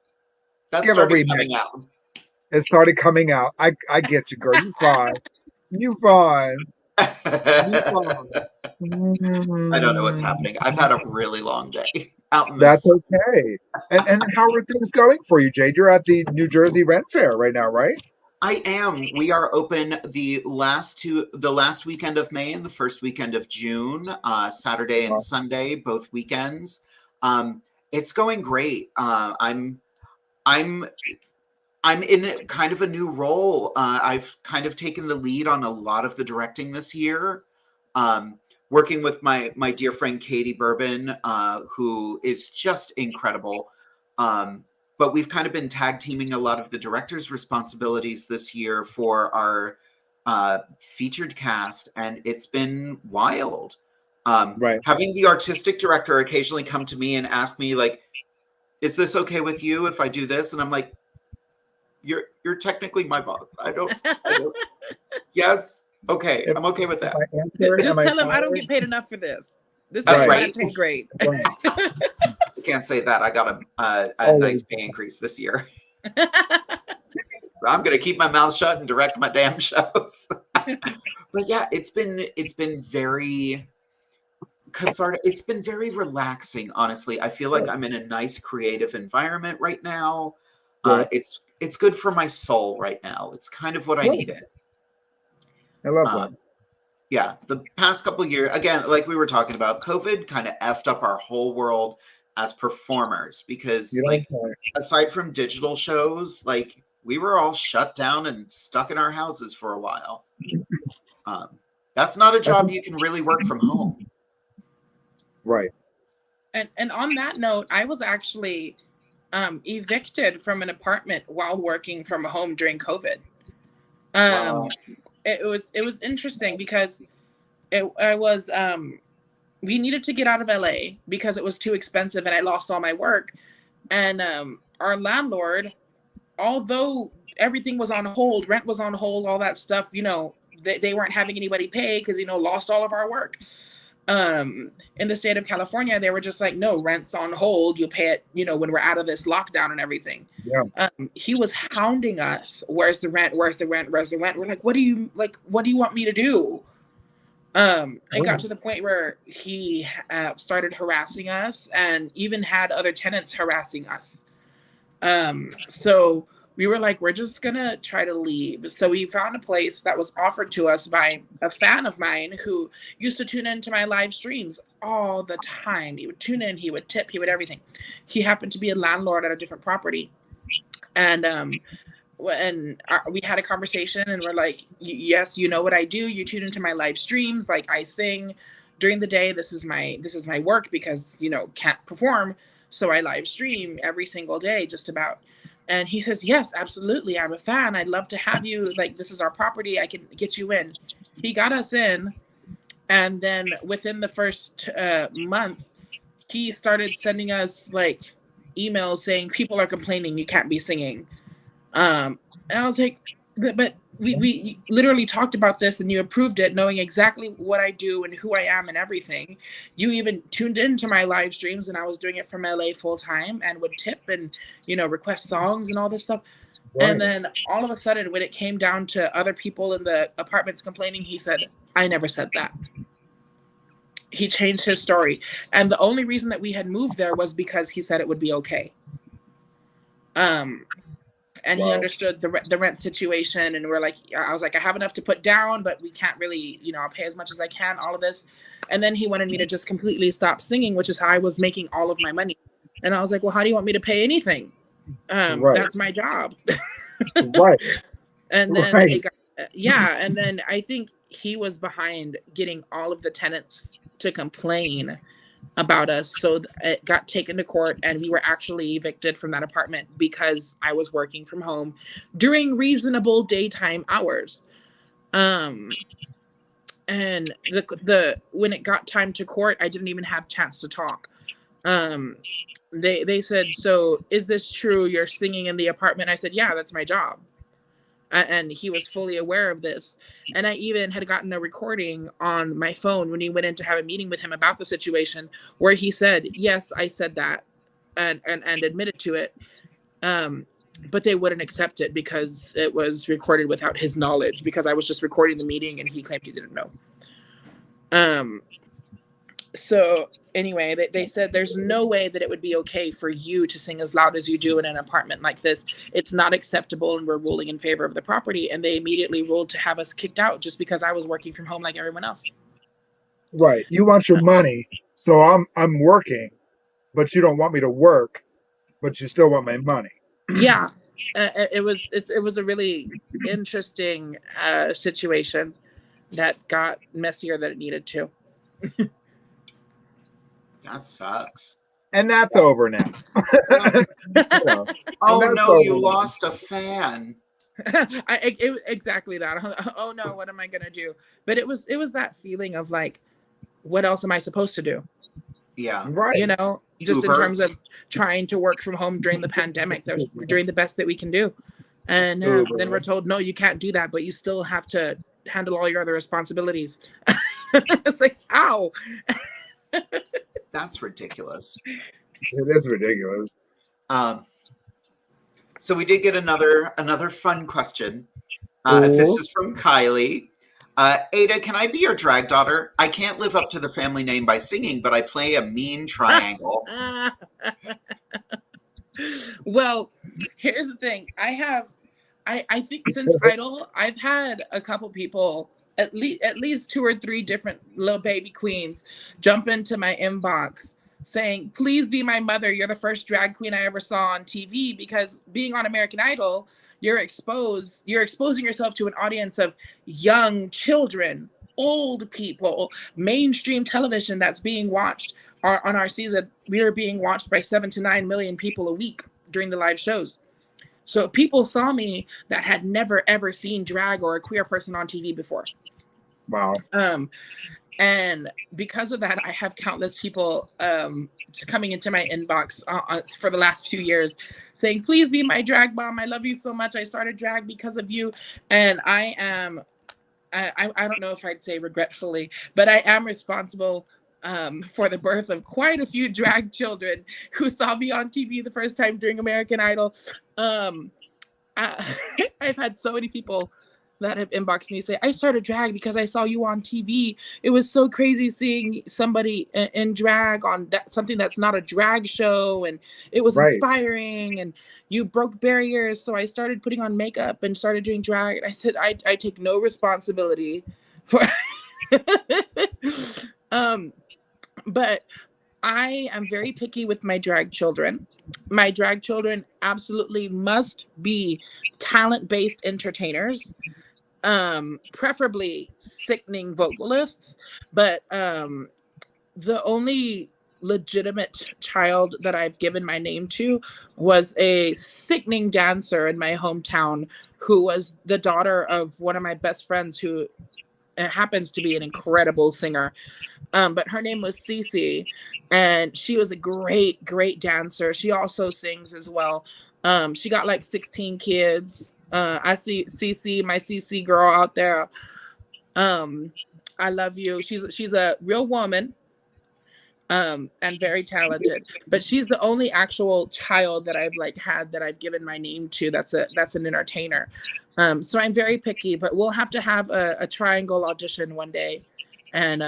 Speaker 1: That started coming out.
Speaker 2: It started coming out. I get you, girl. You fine. You fine.
Speaker 1: I don't know what's happening. I've had a really long day out in
Speaker 2: That's okay. And how are things going for you, Jade? You're at the New Jersey Rent Fair right now, right?
Speaker 1: I am. We are open the last weekend of May and the first weekend of June, Saturday and Sunday, both weekends. It's going great. I'm in kind of a new role. I've kind of taken the lead on a lot of the directing this year, working with my dear friend Katie Bourbon, who is just incredible. But we've kind of been tag teaming a lot of the director's responsibilities this year for our featured cast, and it's been wild. Having the artistic director occasionally come to me and ask me, like, is this okay with you if I do this? And I'm like, you're technically my boss. I don't yes. Okay. I'm okay with that.
Speaker 3: Just tell him I don't get paid enough for this. This is right. Paid great.
Speaker 1: I can't say that. I got a nice pay increase this year. I'm going to keep my mouth shut and direct my damn shows. But yeah, it's been very cathartic. It's been very relaxing, honestly. I feel like I'm in a nice creative environment right now. It's good for my soul right now. It's kind of what I needed.
Speaker 2: I love that.
Speaker 1: Yeah, the past couple of years, again, like we were talking about, COVID kind of effed up our whole world as performers, because aside from digital shows, like we were all shut down and stuck in our houses for a while. That's not a job you can really work from home.
Speaker 2: Right.
Speaker 3: And on that note, I was actually evicted from an apartment while working from home during COVID.
Speaker 1: Wow.
Speaker 3: It was interesting because we needed to get out of LA because it was too expensive and I lost all my work. And our landlord, although everything was on hold, rent was on hold, all that stuff, you know, they weren't having anybody pay because, you know, lost all of our work. In the state of California, they were just like, no, rent's on hold. You'll pay it, you know, when we're out of this lockdown and everything.
Speaker 2: Yeah.
Speaker 3: He was hounding us. Where's the rent? Where's the rent? Where's the rent? We're like, what do you want me to do? It got to the point where he started harassing us and even had other tenants harassing us. So we were like, we're just gonna try to leave. So we found a place that was offered to us by a fan of mine who used to tune into my live streams all the time. He would tune in, he would tip, he would everything. He happened to be a landlord at a different property. And we had a conversation and we're like, yes, you know what I do. You tune into my live streams. Like I sing during the day. This is my work because, you know, can't perform. So I live stream every single day, just about. And he says, yes, absolutely. I'm a fan. I'd love to have you. Like, this is our property. I can get you in. He got us in. And then within the first month, he started sending us like emails saying people are complaining you can't be singing. And I was like, but we literally talked about this and you approved it knowing exactly what I do and who I am and everything. You even tuned into my live streams and I was doing it from LA full time and would tip and, you know, request songs and all this stuff. Right. And then all of a sudden when it came down to other people in the apartments complaining, he said, I never said that. He changed his story. And the only reason that we had moved there was because he said it would be okay. And he understood the rent situation. And we're like, I was like, I have enough to put down, but we can't really, you know, I'll pay as much as I can, all of this. And then he wanted me to just completely stop singing, which is how I was making all of my money. And I was like, well, how do you want me to pay anything? That's my job.
Speaker 2: Right.
Speaker 3: And then it got, and then I think he was behind getting all of the tenants to complain about us. So it got taken to court and we were actually evicted from that apartment because I was working from home during reasonable daytime hours. And the when it got time to court, I didn't even have a chance to talk. They said, so is this true? You're singing in the apartment? I said, yeah, that's my job. And he was fully aware of this. And I even had gotten a recording on my phone when he went in to have a meeting with him about the situation where he said, yes, I said that and admitted to it. But they wouldn't accept it because it was recorded without his knowledge because I was just recording the meeting and he claimed he didn't know. So anyway, they said there's no way that it would be okay for you to sing as loud as you do in an apartment like this. It's not acceptable and we're ruling in favor of the property. And they immediately ruled to have us kicked out just because I was working from home like everyone else.
Speaker 2: Right. You want your money. So I'm working, but you don't want me to work, but you still want my money.
Speaker 3: Yeah. It was a really interesting situation that got messier than it needed to.
Speaker 1: That sucks.
Speaker 2: And that's over now.
Speaker 1: Oh no, you lost a fan.
Speaker 3: Exactly that. Oh no, what am I gonna do? But it was that feeling of like, what else am I supposed to do?
Speaker 1: Yeah.
Speaker 2: Right.
Speaker 3: You know, just in terms of trying to work from home during the pandemic, we're doing the best that we can do. And then we're told, no, you can't do that, but you still have to handle all your other responsibilities. It's like, how?
Speaker 1: That's ridiculous.
Speaker 2: It is ridiculous.
Speaker 1: So we did get another fun question. This is from Kylie. Ada, can I be your drag daughter? I can't live up to the family name by singing, but I play a mean triangle.
Speaker 3: Well, here's the thing. I think since Idol, I've had a couple people, at least 2 or 3 different little baby queens jump into my inbox saying, please be my mother. You're the first drag queen I ever saw on TV, because being on American Idol, you're exposing yourself to an audience of young children, old people, mainstream television that's being watched. On our season, we are being watched by 7 to 9 million people a week. during the live shows. So people saw me that had never ever seen drag or a queer person on TV before.
Speaker 2: Wow.
Speaker 3: And because of that, I have countless people just coming into my inbox for the last few years saying, please be my drag mom. I love you so much. I started drag because of you. And I don't know if I'd say regretfully, but I am responsible for the birth of quite a few drag children who saw me on TV the first time during American Idol. I've had so many people that have inboxed me say, I started drag because I saw you on TV. It was so crazy seeing somebody in drag on something that's not a drag show, and it was inspiring, and you broke barriers. So I started putting on makeup and started doing drag. And I said, I take no responsibility for but I am very picky with my drag children. My drag children absolutely must be talent-based entertainers, preferably sickening vocalists. But the only legitimate child that I've given my name to was a sickening dancer in my hometown who was the daughter of one of my best friends who happens to be an incredible singer. But her name was Cece, and she was a great, great dancer. She also sings as well. She got like 16 kids. I see Cece, my Cece girl out there. I love you. She's a real woman, and very talented. But she's the only actual child that I've had that I've given my name to. That's an entertainer. So I'm very picky, but we'll have to have a triangle audition one day, and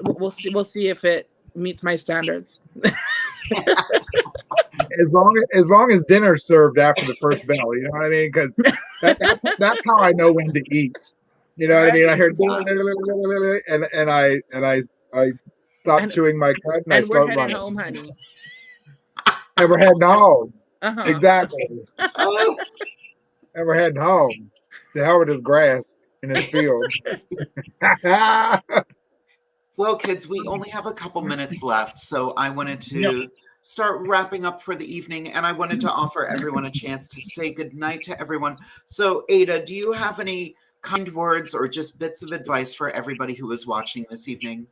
Speaker 3: we'll see if it meets my standards.
Speaker 2: As long as dinner's served after the first bell, you know what I mean? Because that's how I know when to eat. You know what I mean? I heard and I stop chewing my cud and I start running.
Speaker 3: And we're heading home, honey.
Speaker 2: And we're heading home.
Speaker 3: Uh-huh.
Speaker 2: Exactly. And we're heading home. To hell with his grass in his field.
Speaker 1: Well, kids, we only have a couple minutes left, so I wanted to start wrapping up for the evening, and I wanted to offer everyone a chance to say goodnight to everyone. So, Ada, do you have any kind words or just bits of advice for everybody who is watching this evening?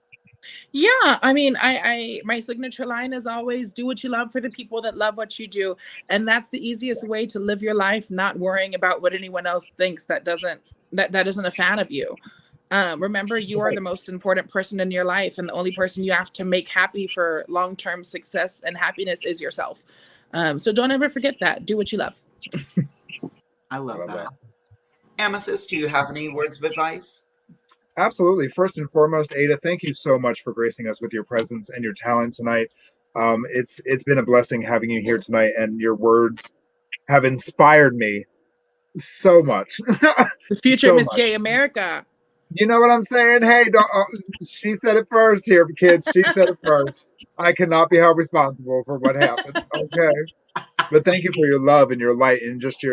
Speaker 3: Yeah, I mean, I my signature line is always do what you love for the people that love what you do. And that's the easiest way to live your life, not worrying about what anyone else thinks that isn't a fan of you. Remember, you are the most important person in your life, and the only person you have to make happy for long-term success and happiness is yourself. So don't ever forget that. Do what you love.
Speaker 1: I love that. Amethyst, do you have any words of advice?
Speaker 2: Absolutely. First and foremost, Ada, thank you so much for gracing us with your presence and your talent tonight. It's been a blessing having you here tonight, and your words have inspired me so much.
Speaker 3: The future Miss Gay America.
Speaker 2: You know what I'm saying? Hey, she said it first here, kids. She said it first. I cannot be held responsible for what happened. Okay. But thank you for your love and your light and just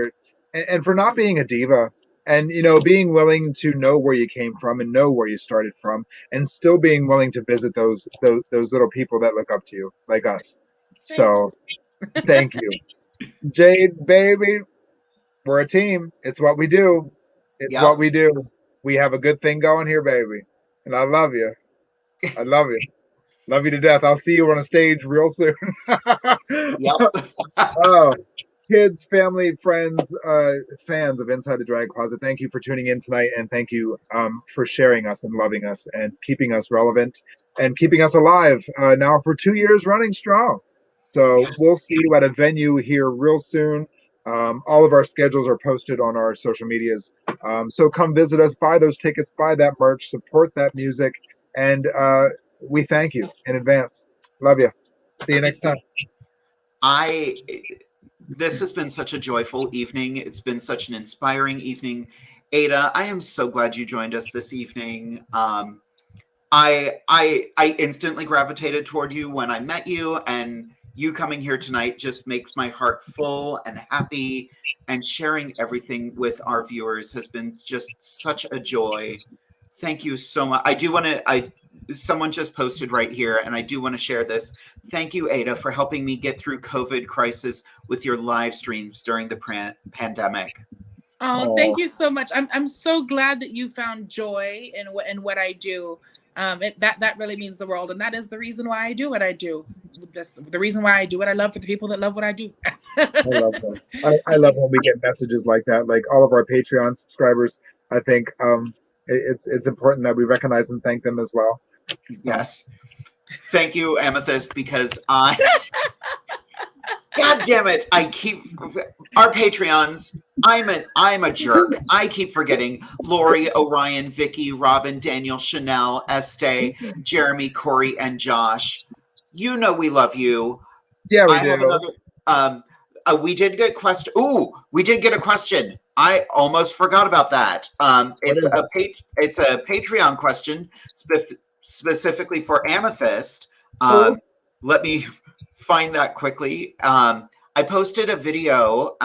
Speaker 2: and for not being a diva. And, being willing to know where you came from and know where you started from, and still being willing to visit those little people that look up to you, like us. So, thank you. Jade, baby, we're a team. It's what we do. It's what we do. We have a good thing going here, baby. And I love you. I love you. Love you to death. I'll see you on a stage real soon. Oh. Kids, family, friends, fans of Inside the Drag Closet, thank you for tuning in tonight, and thank you for sharing us and loving us and keeping us relevant and keeping us alive now for 2 years running strong. So we'll see you at a venue here real soon. All of our schedules are posted on our social medias. So come visit us, buy those tickets, buy that merch, support that music, and we thank you in advance. Love you. See you next time.
Speaker 1: This has been such a joyful evening. It's been such an inspiring evening. Ada, I am so glad you joined us this evening. I instantly gravitated toward you when I met you, and you coming here tonight just makes my heart full and happy, and sharing everything with our viewers has been just such a joy. Thank you so much. someone just posted right here, and I do want to share this. Thank you, Ada, for helping me get through COVID crisis with your live streams during the pandemic.
Speaker 3: Oh, thank you so much. I'm so glad that you found joy in what I do. That really means the world, and that is the reason why I do what I do. That's the reason why I do what I love for the people that love what I do.
Speaker 2: I love that. I love when we get messages like that. Like all of our Patreon subscribers, I think it's important that we recognize and thank them as well.
Speaker 1: Yes. Thank you, Amethyst, because God damn it, I keep our Patreons. I'm a jerk. I keep forgetting Lori, Orion, Vicky, Robin, Daniel, Chanel, Estee, Jeremy, Corey, and Josh. You know we love you.
Speaker 2: Yeah, we
Speaker 1: I
Speaker 2: do.
Speaker 1: have another. We did get question. Ooh, we did get a question. I almost forgot about that. It's a Patreon question specifically for Amethyst. Let me find that quickly. I posted a video.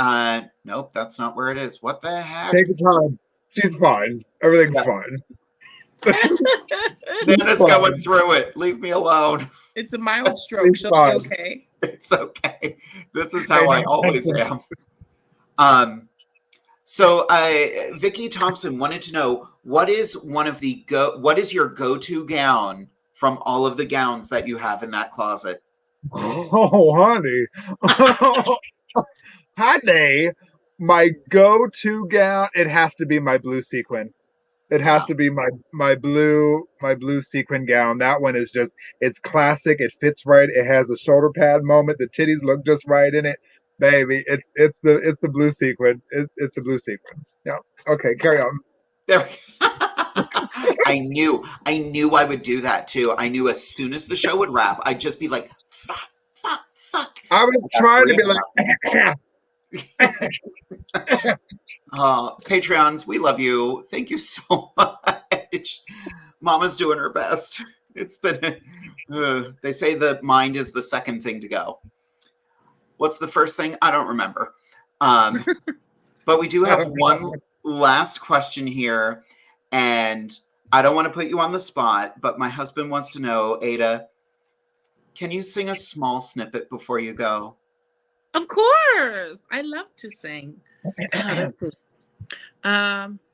Speaker 1: Nope, that's not where it is. What the heck?
Speaker 2: Take your time. She's fine. Everything's fine.
Speaker 1: Nana's going through it. Leave me alone.
Speaker 3: It's a mild stroke. She'll be okay.
Speaker 1: It's okay. This is how I always am. So Vicky Thompson wanted to know, what is your go-to gown from all of the gowns that you have in that closet?
Speaker 2: Oh, honey. Honey, my go-to gown, it has to be my blue sequin. It has to be my blue sequin gown. That one is just, it's classic. It fits right. It has a shoulder pad moment. The titties look just right in it. Baby, it's the blue sequin. It's the blue sequin. Yeah. Okay, carry on.
Speaker 1: There. I knew I would do that too. I knew as soon as the show would wrap, I'd just be like, fuck.
Speaker 2: I was trying to be like.
Speaker 1: Patreons, we love you. Thank you so much. Mama's doing her best. It's been, they say the mind is the second thing to go. What's the first thing? I don't remember. But we do have one last question here, and I don't want to put you on the spot, but my husband wants to know, Ada, can you sing a small snippet before you go?
Speaker 3: Of course. I love to sing. Headlights,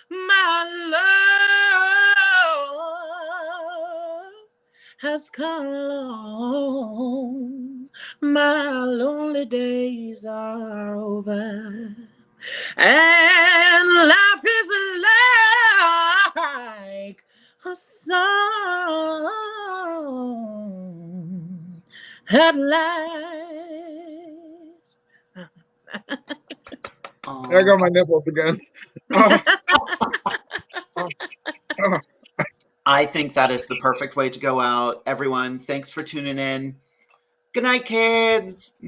Speaker 3: my love has come along. My lonely days are over, and life is like a song. Headlights.
Speaker 2: There go my nipples again.
Speaker 1: I think that is the perfect way to go out. Everyone, thanks for tuning in. Good night, kids.